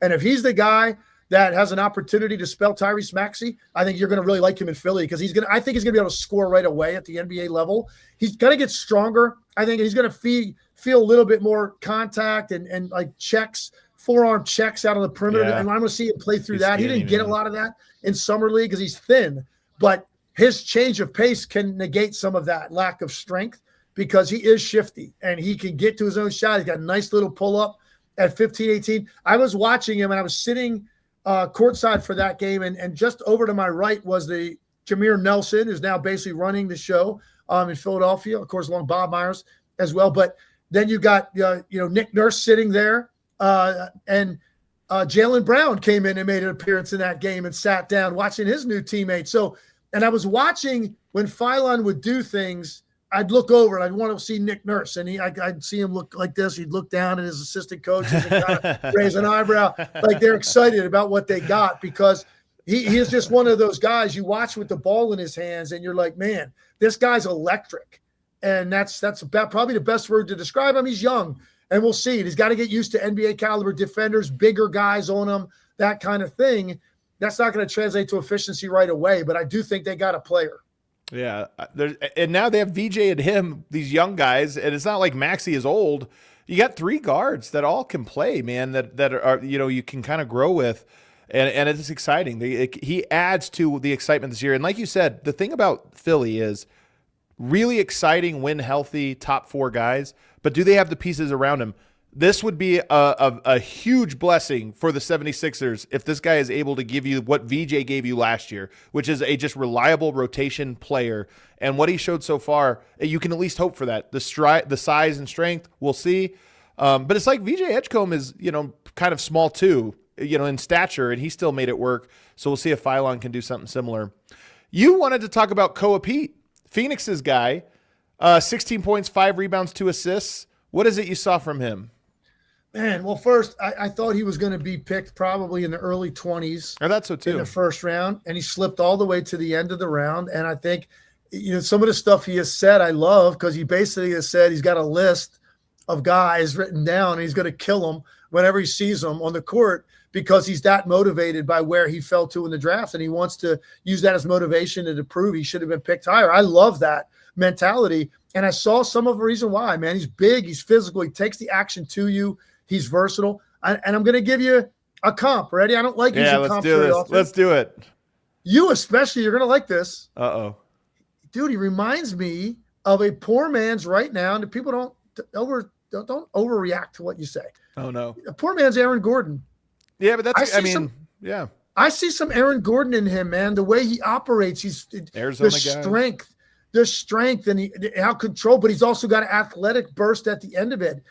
And if he's the guy that has an opportunity to spell Tyrese Maxey, I think you're going to really like him in Philly because I think he's going to be able to score right away at the NBA level. He's going to get stronger. I think he's going to feel a little bit more contact and like checks, forearm checks out of the perimeter. Yeah. And I'm going to see him play through that. He didn't get a lot of that in Summer League because he's thin, but his change of pace can negate some of that lack of strength because he is shifty and he can get to his own shot. He's got a nice little pull-up at 15-18. I was watching him and I was sitting courtside for that game, and just over to my right was the Jameer Nelson, who's now basically running the show in Philadelphia, of course, along Bob Myers as well. But then you got Nick Nurse sitting there, and Jaylen Brown came in and made an appearance in that game and sat down watching his new teammate. So, and I was watching when Philon would do things. I'd look over and I'd want to see Nick Nurse, and I'd see him look like this. He'd look down at his assistant coaches and kind of raise an eyebrow, like they're excited about what they got because he is just one of those guys you watch with the ball in his hands, and you're like, man, this guy's electric, and that's about probably the best word to describe him. He's young, and we'll see. He's got to get used to NBA caliber defenders, bigger guys on him, that kind of thing. That's not going to translate to efficiency right away, but I do think they got a player. Yeah, and now they have VJ and him, these young guys, and it's not like Maxey is old. You got 3 guards that all can play, man, that are you can kind of grow with, and it's exciting. He adds to the excitement this year. And like you said, the thing about Philly is really exciting when healthy, top 4 guys, but do they have the pieces around him? This would be a huge blessing for the 76ers if this guy is able to give you what VJ gave you last year, which is a just reliable rotation player. And what he showed so far, you can at least hope for that. The size and strength, we'll see. But it's like VJ Edgecombe is, kind of small too, in stature, and he still made it work. So we'll see if Philon can do something similar. You wanted to talk about Koa Peat, Phoenix's guy, 16 points, 5 rebounds, 2 assists. What is it you saw from him? Man, well, first, I thought he was going to be picked probably in the early 20s. I thought so too. In the first round, and he slipped all the way to the end of the round. And I think, some of the stuff he has said I love, because he basically has said he's got a list of guys written down, and he's going to kill them whenever he sees them on the court because he's that motivated by where he fell to in the draft, and he wants to use that as motivation to prove he should have been picked higher. I love that mentality, and I saw some of the reason why, man. He's big, he's physical, he takes the action to you. He's versatile. And I'm going to give you a comp. Ready? I don't like using comps very often. Let's do it. You especially, you're going to like this. Uh-oh. Dude, he reminds me of a poor man's right now, and the people don't overreact to what you say. Oh, no. A poor man's Aaron Gordon. Yeah, but yeah. I see some Aaron Gordon in him, man. The way he operates, Arizona the strength, and how controlled, but he's also got an athletic burst at the end of it.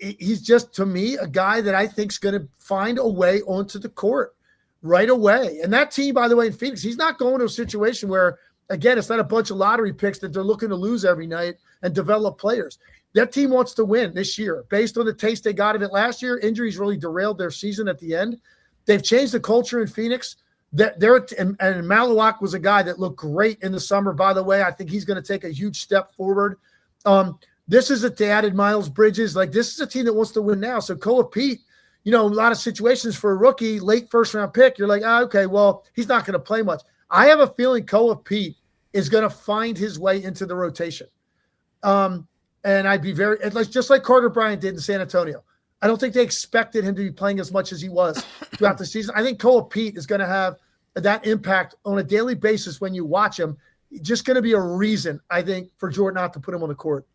He's just, to me, a guy that I think is going to find a way onto the court right away. And that team, by the way, in Phoenix, he's not going to a situation where, again, it's not a bunch of lottery picks that they're looking to lose every night and develop players. That team wants to win this year. Based on the taste they got of it last year, injuries really derailed their season at the end. They've changed the culture in Phoenix. And Maluach was a guy that looked great in the summer, by the way. I think he's going to take a huge step forward. This is they added Miles Bridges. Like, this is a team that wants to win now. So Koa Peat, a lot of situations for a rookie, late first-round pick, you're like, okay, well, he's not going to play much. I have a feeling Koa Peat is going to find his way into the rotation. And I'd be just like Carter Bryant did in San Antonio. I don't think they expected him to be playing as much as he was throughout the season. I think Koa Peat is going to have that impact on a daily basis when you watch him. Just going to be a reason, I think, for Jordan not to put him on the court.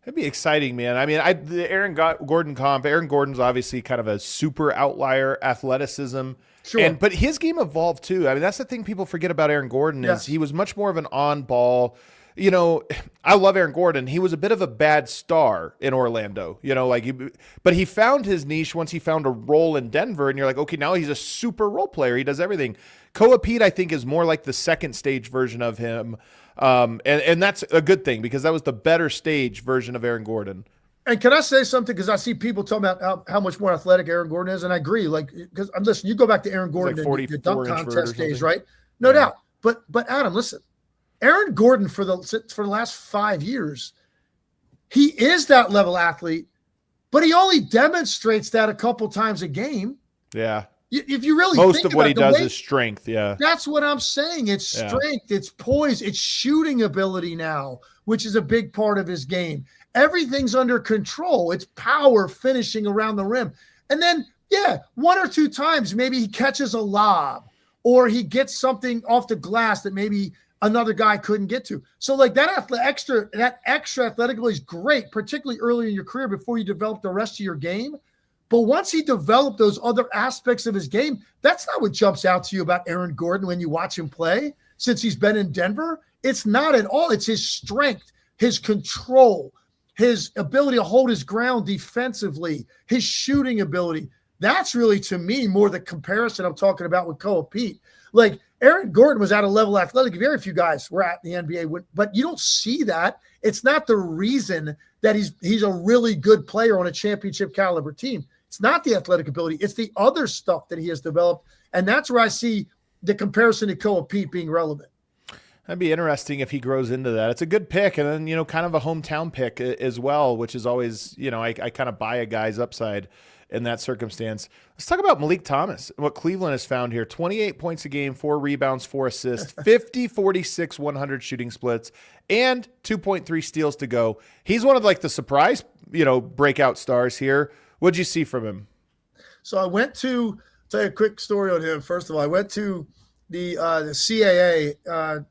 It'd be exciting, man. I mean, the Aaron Gordon comp, Aaron Gordon's obviously kind of a super outlier athleticism. Sure. But his game evolved too. I mean, that's the thing people forget about Aaron Gordon is he was much more of an on-ball. I love Aaron Gordon. He was a bit of a bad star in Orlando, but he found his niche once he found a role in Denver, and you're like, okay, now he's a super role player. He does everything. Koa Peat, I think, is more like the second stage version of him. And that's a good thing because that was the better stage version of Aaron Gordon. And can I say something? Because I see people talking about how much more athletic Aaron Gordon is, and I agree. Because listen, you go back to Aaron Gordon in the dunk contest days, right? No doubt. But Adam, listen, Aaron Gordon for the last 5 years, he is that level athlete, but he only demonstrates that a couple times a game. Yeah. If you really most think of what he does is strength, yeah. That's what I'm saying. It's strength, it's poise, it's shooting ability now, which is a big part of his game. Everything's under control. It's power finishing around the rim. And then, 1 or 2 times maybe he catches a lob or he gets something off the glass that maybe another guy couldn't get to. So like that extra athletic ability is great, particularly early in your career before you develop the rest of your game. But once he developed those other aspects of his game, that's not what jumps out to you about Aaron Gordon when you watch him play since he's been in Denver. It's not at all. It's his strength, his control, his ability to hold his ground defensively, his shooting ability. That's really, to me, more the comparison I'm talking about with Koa Peat. Like, Aaron Gordon was at a level athletic. Very few guys were at the NBA, but you don't see that. It's not the reason that he's a really good player on a championship caliber team. It's not the athletic ability. It's the other stuff that he has developed. And that's where I see the comparison to Koa Peat being relevant. That'd be interesting if he grows into that. It's a good pick. And then, kind of a hometown pick as well, which is always, I kind of buy a guy's upside in that circumstance. Let's talk about Meleek Thomas, what Cleveland has found here. 28 points a game, 4 rebounds, 4 assists, 50, 46, 100 shooting splits, and 2.3 steals to go. He's one of like the surprise, breakout stars here. What'd you see from him? So I went to tell you a quick story on him. First of all, I went to the CAA,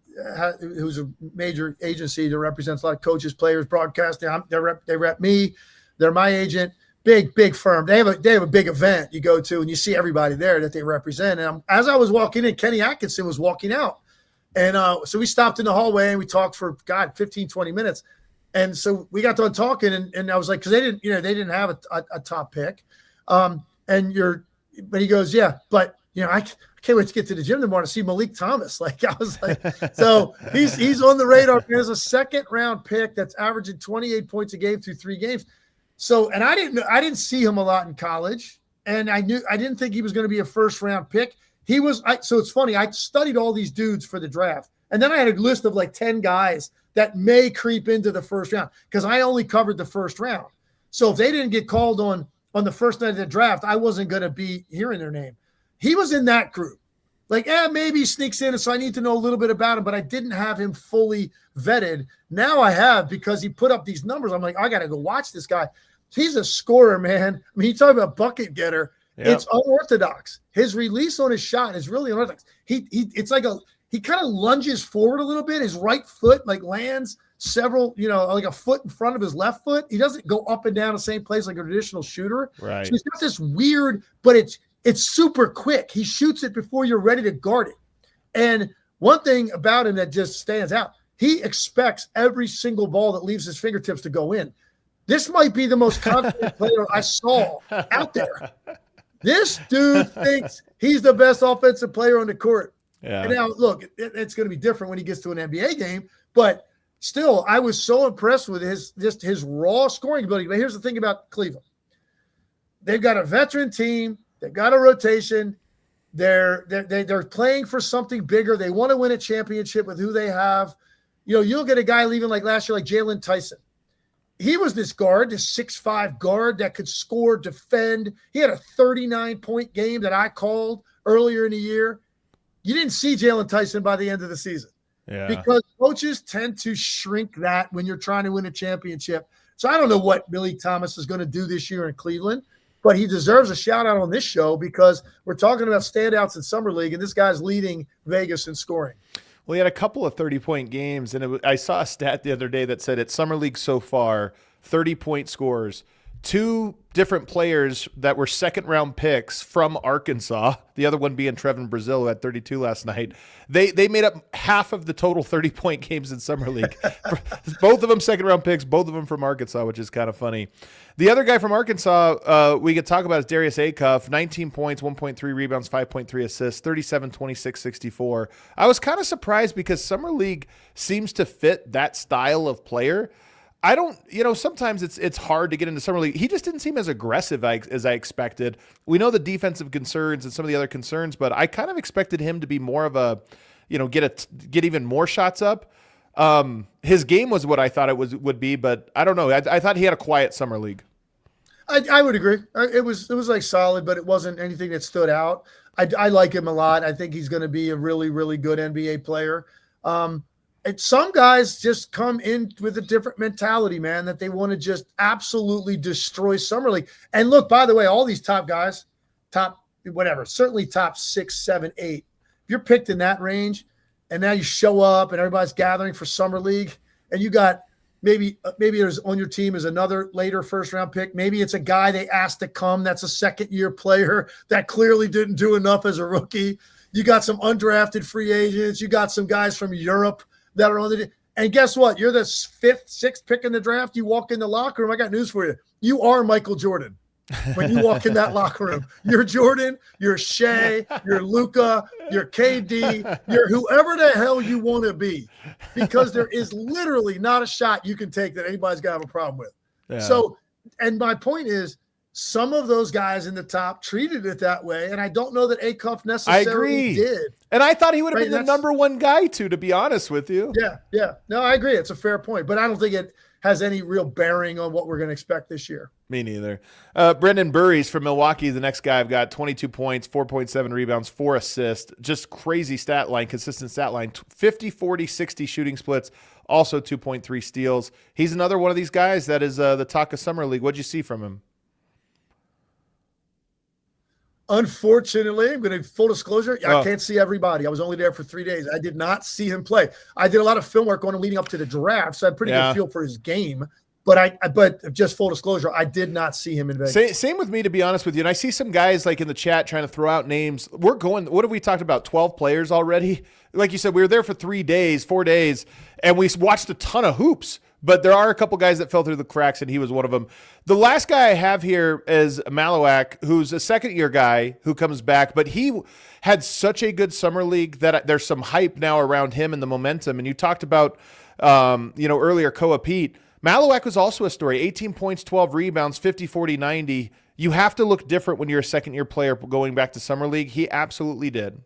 who's a major agency that represents a lot of coaches, players, broadcasting. They rep me. They're my agent. Big firm. They have a big event you go to, and you see everybody there that they represent. And as I was walking in, Kenny Atkinson was walking out. And so we stopped in the hallway and we talked for 15, 20 minutes. And so we got done talking, and I was like, because they didn't have a top pick. But he goes, yeah, but I can't wait to get to the gym tomorrow to see Meleek Thomas. Like, I was like, so he's on the radar. There's a 2nd round pick that's averaging 28 points a game through 3 games. So, and I didn't see him a lot in college, and I didn't think he was going to be a 1st round pick. So it's funny. I studied all these dudes for the draft, and then I had a list of like 10 guys that may creep into the 1st round because I only covered the 1st round. So if they didn't get called on the first night of the draft, I wasn't going to be hearing their name. He was in that group. Like, maybe he sneaks in, and so I need to know a little bit about him, but I didn't have him fully vetted. Now I have, because he put up these numbers. I'm like, I got to go watch this guy. He's a scorer, man. I mean, you talk about bucket getter. Yep. It's unorthodox. His release on his shot is really unorthodox. It's like he kind of lunges forward a little bit. His right foot like lands several, like a foot in front of his left foot. He doesn't go up and down the same place like a traditional shooter. Right. So he's got this weird, but it's super quick. He shoots it before you're ready to guard it. And one thing about him that just stands out, he expects every single ball that leaves his fingertips to go in. This might be the most confident player I saw out there. This dude thinks he's the best offensive player on the court. Yeah. And now, look, it's going to be different when he gets to an NBA game, but still, I was so impressed with his raw scoring ability. But here's the thing about Cleveland. They've got a veteran team. They've got a rotation. They're playing for something bigger. They want to win a championship with who they have. You'll get a guy leaving like last year, like Jalen Tyson. He was this 6'5" guard that could score, defend. He had a 39-point game that I called earlier in the year. You didn't see Jalen Tyson by the end of the season. Yeah. Because coaches tend to shrink that when you're trying to win a championship. So I don't know what Meleek Thomas is going to do this year in Cleveland, but he deserves a shout out on this show because we're talking about standouts in Summer League, and this guy's leading Vegas in scoring. Well, he had a couple of 30-point games, and I saw a stat the other day that said at Summer League so far, 30-point scores, 2 different players that were 2nd-round picks from Arkansas, the other one being Trevin Brazil, who had 32 last night. They made up half of the total 30-point games in Summer League. Both of them 2nd-round picks, both of them from Arkansas, which is kind of funny. The other guy from Arkansas we could talk about is Darius Acuff, 19 points, 1.3 rebounds, 5.3 assists, 37, 26, 64. I was kind of surprised because Summer League seems to fit that style of player. I don't, sometimes it's hard to get into Summer League. He just didn't seem as aggressive as I expected. We know the defensive concerns and some of the other concerns, but I kind of expected him to be more of a, get even more shots up. His game was what I thought it would be, but I don't know. I thought he had a quiet Summer League. I would agree. It was like solid, but it wasn't anything that stood out. I like him a lot. I think he's going to be a really, really good NBA player. And some guys just come in with a different mentality, man, that they want to just absolutely destroy Summer League. And look, by the way, all these top guys, certainly top 6, 7, 8. If you're picked in that range, and now you show up and everybody's gathering for Summer League, and you got maybe there's on your team is another later 1st-round pick. Maybe it's a guy they asked to come that's a 2nd-year player that clearly didn't do enough as a rookie. You got some undrafted free agents. You got some guys from Europe that are on the – and guess what? You're the 5th, 6th pick in the draft. You walk in the locker room. I got news for you. You are Michael Jordan when you walk in that locker room. You're Jordan. You're Shea. You're Luka. You're KD. You're whoever the hell you want to be because there is literally not a shot you can take that anybody's going to have a problem with. Yeah. So – and my point is some of those guys in the top treated it that way, and I don't know that Acuff necessarily did. And I thought he would have been the number 1 guy, to be honest with you. Yeah. No, I agree. It's a fair point, but I don't think it has any real bearing on what we're going to expect this year. Me neither. Brayden Burries from Milwaukee, the next guy I've got, 22 points, 4.7 rebounds, 4 assists. Just crazy stat line, consistent stat line. 50, 40, 60 shooting splits, also 2.3 steals. He's another one of these guys that is the talk of Summer League. What'd you see from him? Unfortunately, I'm going to full disclosure. I can't see everybody. I was only there for 3 days. I did not see him play. I did a lot of film work on him leading up to the draft, so I had a pretty good feel for his game. But just full disclosure, I did not see him in Vegas. Same with me, to be honest with you. And I see some guys like in the chat trying to throw out names. We're going, what have we talked about? 12 players already? Like you said, we were there for 4 days, and we watched a ton of hoops. But there are a couple guys that fell through the cracks, and he was one of them. The last guy I have here is Maluach, who's a second-year guy who comes back. But he had such a good summer league that there's some hype now around him and the momentum. And you talked about, earlier, Koa Peat. Maluach was also a story. 18 points, 12 rebounds, 50, 40, 90. You have to look different when you're a second-year player going back to summer league. He absolutely did.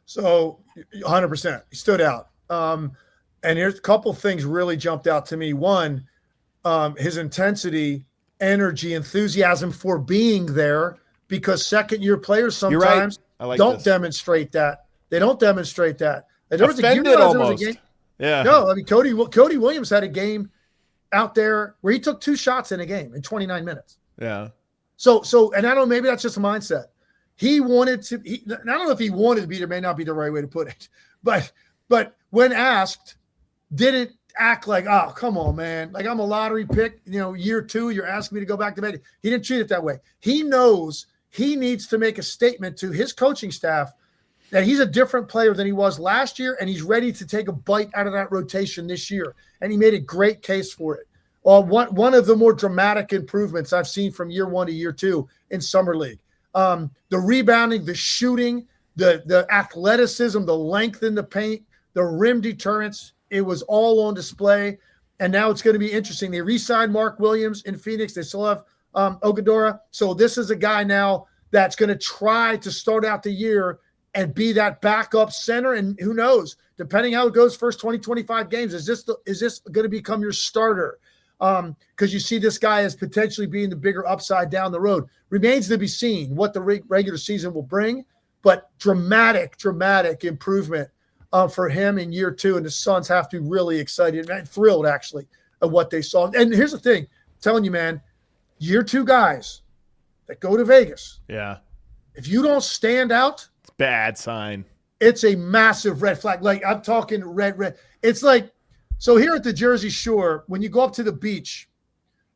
So 100%. He stood out. And here's a couple things really jumped out to me. One, his intensity, energy, enthusiasm for being there, because second-year players sometimes don't demonstrate that. They don't demonstrate that. There was a game. Yeah. No, I mean, Cody Williams had a game out there where he took 2 shots in a game in 29 minutes. Yeah. So, and I don't know, maybe that's just a mindset. He wanted to. I don't know if he wanted to be there. May not be the right way to put it, but when asked, didn't act like, oh, come on, man, like I'm a lottery pick. Year 2, you're asking me to go back to Vegas. He didn't treat it that way. He knows he needs to make a statement to his coaching staff that he's a different player than he was last year, and he's ready to take a bite out of that rotation this year. And he made a great case for it. One of the more dramatic improvements I've seen from year 1 to year 2 in Summer League. The rebounding, the shooting, the athleticism, the length in the paint, the rim deterrence, it was all on display. And now it's going to be interesting. They re-signed Mark Williams in Phoenix. They still have Ogadora. So this is a guy now that's going to try to start out the year and be that backup center. And who knows, depending how it goes, first 20, 25 games, is this going to become your starter? Because you see this guy as potentially being the bigger upside down the road. Remains to be seen what the regular season will bring, but dramatic improvement for him in year 2. And the Suns have to be really excited and thrilled, actually, of what they saw. And here's the thing, I'm telling you, man, year 2 guys that go to Vegas. Yeah. If you don't stand out, bad sign. It's a massive red flag. Like, I'm talking red. It's like, so here at the Jersey Shore, when you go up to the beach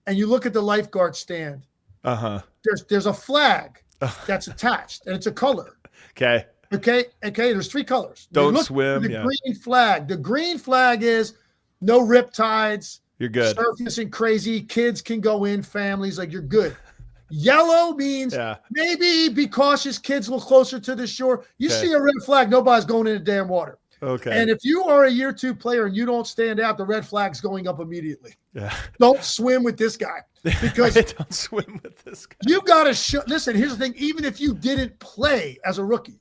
and you look at the lifeguard stand, there's a flag that's attached, and it's a color. Okay. There's 3 colors. Don't swim. The green flag. The green flag is no riptides. You're good. Surface and crazy. Kids can go in. Families, like, you're good. Yellow means maybe be cautious. Kids look closer to the shore. You see a red flag, nobody's going in the damn water. Okay. And if you are a year 2 player and you don't stand out, the red flag's going up immediately. Yeah. Don't swim with this guy, because don't swim with this guy. You got to show. Listen, here's the thing. Even if you didn't play as a rookie,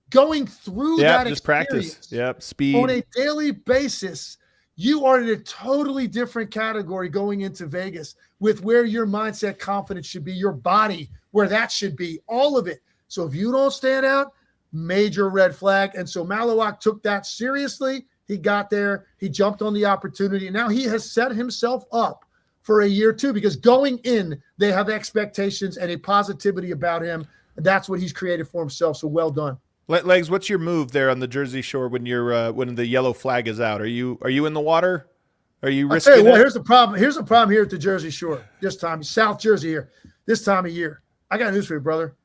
going through that just experience practice. Speed on a daily basis, you are in a totally different category going into Vegas with where your mindset, confidence should be, your body, where that should be, all of it. So if you don't stand out, major red flag. And so Maluach took that seriously. He got there. He jumped on the opportunity. And now he has set himself up for a year 2, because going in, they have expectations and a positivity about him. And that's what he's created for himself. So well done. Legs, what's your move there on the Jersey Shore when you're when the yellow flag is out? Are you in the water? Are you risking it? Here's the problem. Here's the problem here at the Jersey Shore this time, South Jersey here, this time of year. I got news for you, brother.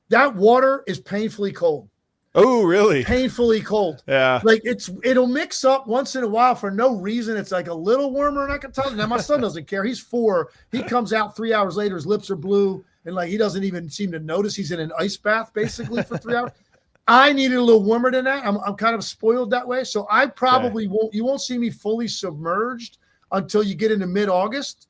That water is painfully cold. Oh, really? Painfully cold. Yeah. Like, it'll mix up once in a while for no reason. It's like a little warmer, and I can tell you. Now, my son doesn't care. He's 4. He comes out 3 hours later. His lips are blue, and like, he doesn't even seem to notice he's in an ice bath basically for 3 hours. I needed a little warmer than that. I'm kind of spoiled that way. So I probably you won't see me fully submerged until you get into mid-August.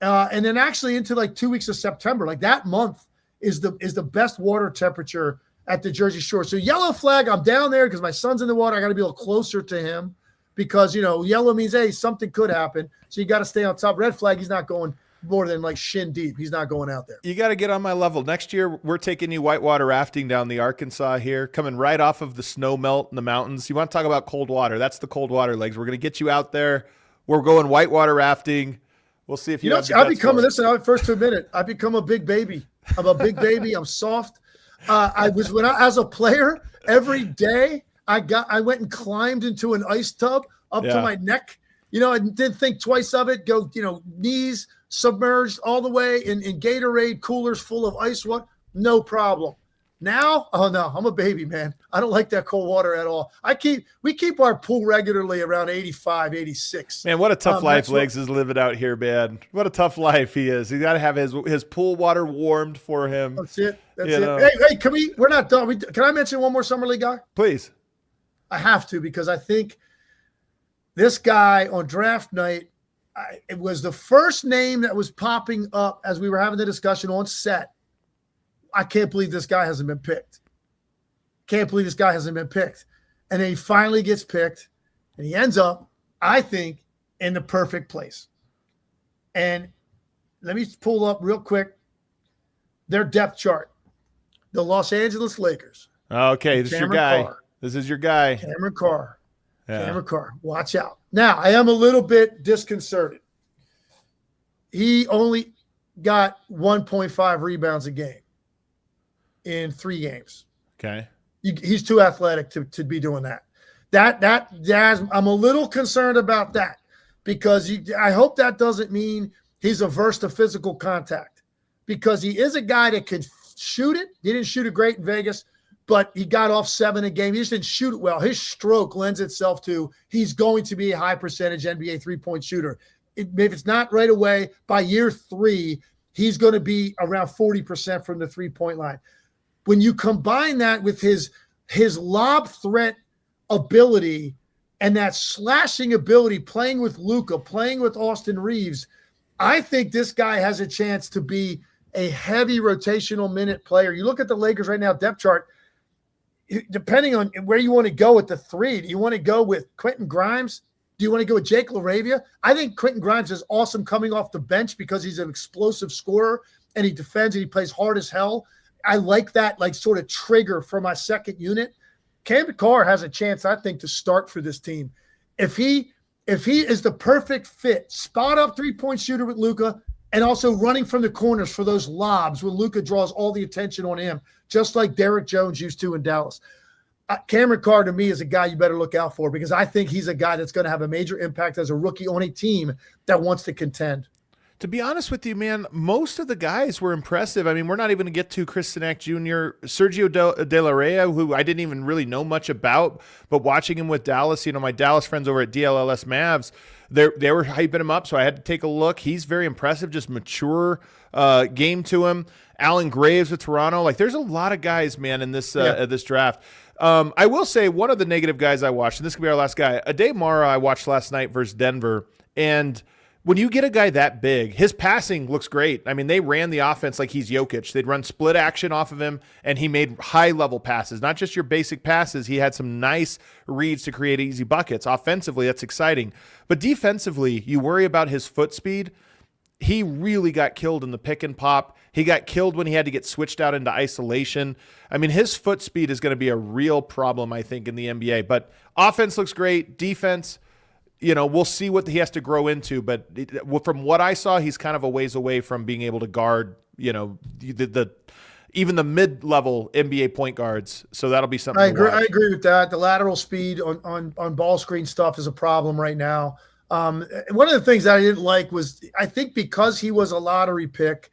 And then actually into like 2 weeks of September. Like, that month is the best water temperature at the Jersey Shore. So yellow flag, I'm down there because my son's in the water. I got to be a little closer to him because, yellow means, hey, something could happen. So you got to stay on top. Red flag, he's not going more than like shin deep. He's not going out there. You got to get on my level. Next year, we're taking you whitewater rafting down the Arkansas here, coming right off of the snow melt in the mountains. You want to talk about cold water? That's the cold water, Legs. We're going to get you out there. We're going whitewater rafting. We'll see if you have the guts for it. Listen, I'm first to admit it. I've become a big baby. I'm a big baby. I'm soft. As a player, every day I went and climbed into an ice tub up to my neck I didn't think twice of it. Go, knees submerged all the way in Gatorade coolers full of ice water. No problem. Now, oh no, I'm a baby, man. I don't like that cold water at all. We keep our pool regularly around 85, 86. Man, what a tough life Legs is living out here, man. What a tough life he is. He's got to have his pool water warmed for him. That's it. That's it. Hey, we're not done. Can I mention one more Summer League guy? Please. I have to, because I think this guy on draft night, it was the first name that was popping up as we were having the discussion on set. I can't believe this guy hasn't been picked. And then he finally gets picked, and he ends up, I think, in the perfect place. And let me pull up real quick their depth chart. The Los Angeles Lakers. Okay, this is your guy. This is your guy. Cameron Carr. Yeah. Cameron Carr. Watch out. Now, I am a little bit disconcerted. He only got 1.5 rebounds a game in 3 games. Okay. He's too athletic to be doing that. I'm a little concerned about that, because I hope that doesn't mean he's averse to physical contact, because he is a guy that can shoot it. He didn't shoot it great in Vegas, but he got off 7 a game. He just didn't shoot it well. His stroke lends itself to he's going to be a high percentage NBA three-point shooter. If it's not right away, by year 3, he's going to be around 40% from the three-point line. When you combine that with his lob threat ability and that slashing ability, playing with Luka, playing with Austin Reeves, I think this guy has a chance to be a heavy rotational minute player. You look at the Lakers right now, depth chart, depending on where you want to go with the 3. Do you want to go with Quentin Grimes? Do you want to go with Jake LaRavia? I think Quentin Grimes is awesome coming off the bench because he's an explosive scorer and he defends and he plays hard as hell. I like that, sort of trigger for my second unit. Cameron Carr has a chance, I think, to start for this team. If he is the perfect fit, spot up three-point shooter with Luka, and also running from the corners for those lobs when Luka draws all the attention on him, just like Derrick Jones used to in Dallas. Cameron Carr, to me, is a guy you better look out for, because I think he's a guy that's going to have a major impact as a rookie on a team that wants to contend. To be honest with you, man, most of the guys were impressive. I mean, we're not even going to get to Chris Sinak Jr., Sergio De La Reyna, who I didn't even really know much about, but watching him with Dallas, my Dallas friends over at DLLS Mavs, they were hyping him up, so I had to take a look. He's very impressive, just mature game to him. Alan Graves with Toronto. There's a lot of guys, man, in this this draft. I will say one of the negative guys I watched, and this could be our last guy, Aday Mara I watched last night versus Denver, and when you get a guy that big, his passing looks great. I mean, they ran the offense like he's Jokic. They'd run split action off of him, and he made high-level passes, not just your basic passes. He had some nice reads to create easy buckets. Offensively, that's exciting. But defensively, you worry about his foot speed. He really got killed in the pick and pop. He got killed when he had to get switched out into isolation. I mean, his foot speed is going to be a real problem, I think, in the NBA. But offense looks great. Defense, we'll see what he has to grow into, but from what I saw, he's kind of a ways away from being able to guard, even the mid-level NBA point guards. So that'll be something. I agree with that. The lateral speed on ball screen stuff is a problem right now. One of the things that I didn't like was, I think because he was a lottery pick,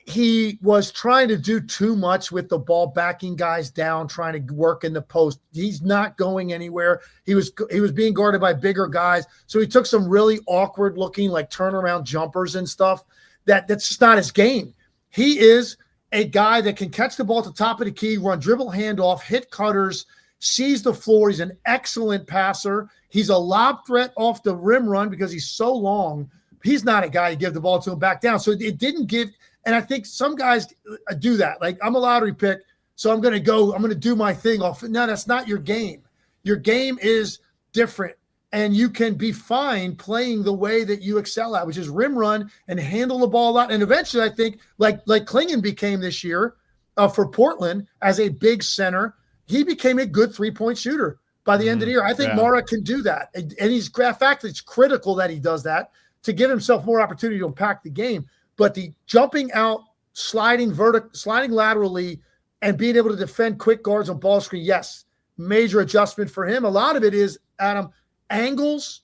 he was trying to do too much with the ball, backing guys down, trying to work in the post. He's not going anywhere. He was being guarded by bigger guys. So he took some really awkward looking turnaround jumpers and stuff. That's just not his game. He is a guy that can catch the ball at the top of the key, run dribble handoff, hit cutters, sees the floor. He's an excellent passer. He's a lob threat off the rim run because he's so long. He's not a guy to give the ball to him back down. So it didn't give. And I think some guys do that. I'm a lottery pick, so I'm going to do my thing off. No, that's not your game. Your game is different, and you can be fine playing the way that you excel at, which is rim run and handle the ball a lot. And eventually, I think, like Klingon became this year for Portland as a big center, he became a good three-point shooter by the end of the year. I think Mara can do that. And he's, in fact, it's critical that he does that to give himself more opportunity to impact the game. But the jumping out, sliding laterally, and being able to defend quick guards on ball screen, yes, major adjustment for him. A lot of it is, Adam, angles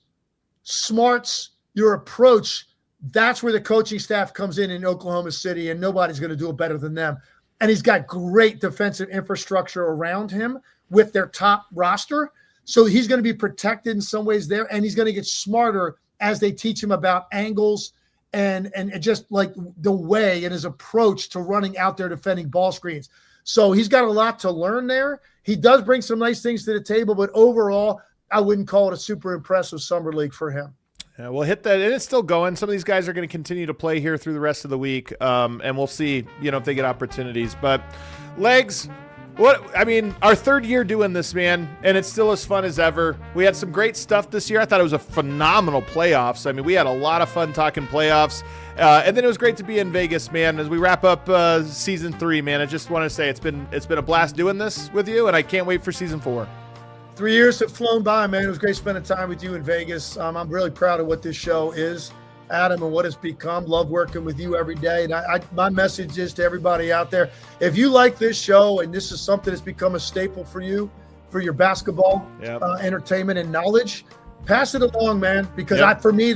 smarts, your approach, that's where the coaching staff comes in Oklahoma City, and nobody's going to do it better than them. And he's got great defensive infrastructure around him with their top roster. So he's going to be protected in some ways there, and he's going to get smarter as they teach him about angles and just like the way and his approach to running out there defending ball screens. So he's got a lot to learn there. He does bring some nice things to the table, but overall, I wouldn't call it a super impressive summer league for him. Yeah, we'll hit that, and it's still going. Some of these guys are going to continue to play here through the rest of the week, and we'll see, if they get opportunities. But Legs, our third year doing this, man, and it's still as fun as ever. We had some great stuff this year. I thought it was a phenomenal playoffs. We had a lot of fun talking playoffs, and then it was great to be in Vegas, man. As we wrap up season 3, man, I just want to say it's been a blast doing this with you, and I can't wait for season 4. 3 years have flown by, man. It was great spending time with you in Vegas. I'm really proud of what this show is, Adam, and what it's become. Love working with you every day. And my message is to everybody out there, if you like this show and this is something that's become a staple for you, for your basketball entertainment and knowledge, pass it along, man, because for me,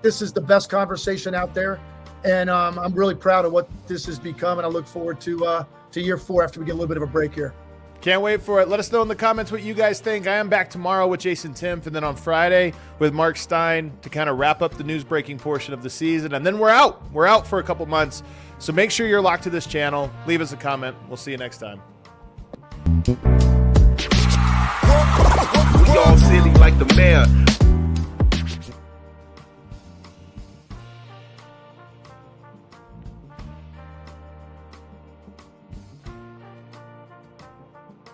this is the best conversation out there. And I'm really proud of what this has become, and I look forward to year 4 after we get a little bit of a break here. Can't wait for it. Let us know in the comments what you guys think. I am back tomorrow with Jason Timpf, and then on Friday with Mark Stein to kind of wrap up the news-breaking portion of the season. And then we're out. We're out for a couple months. So make sure you're locked to this channel. Leave us a comment. We'll see you next time. We all silly like the mayor.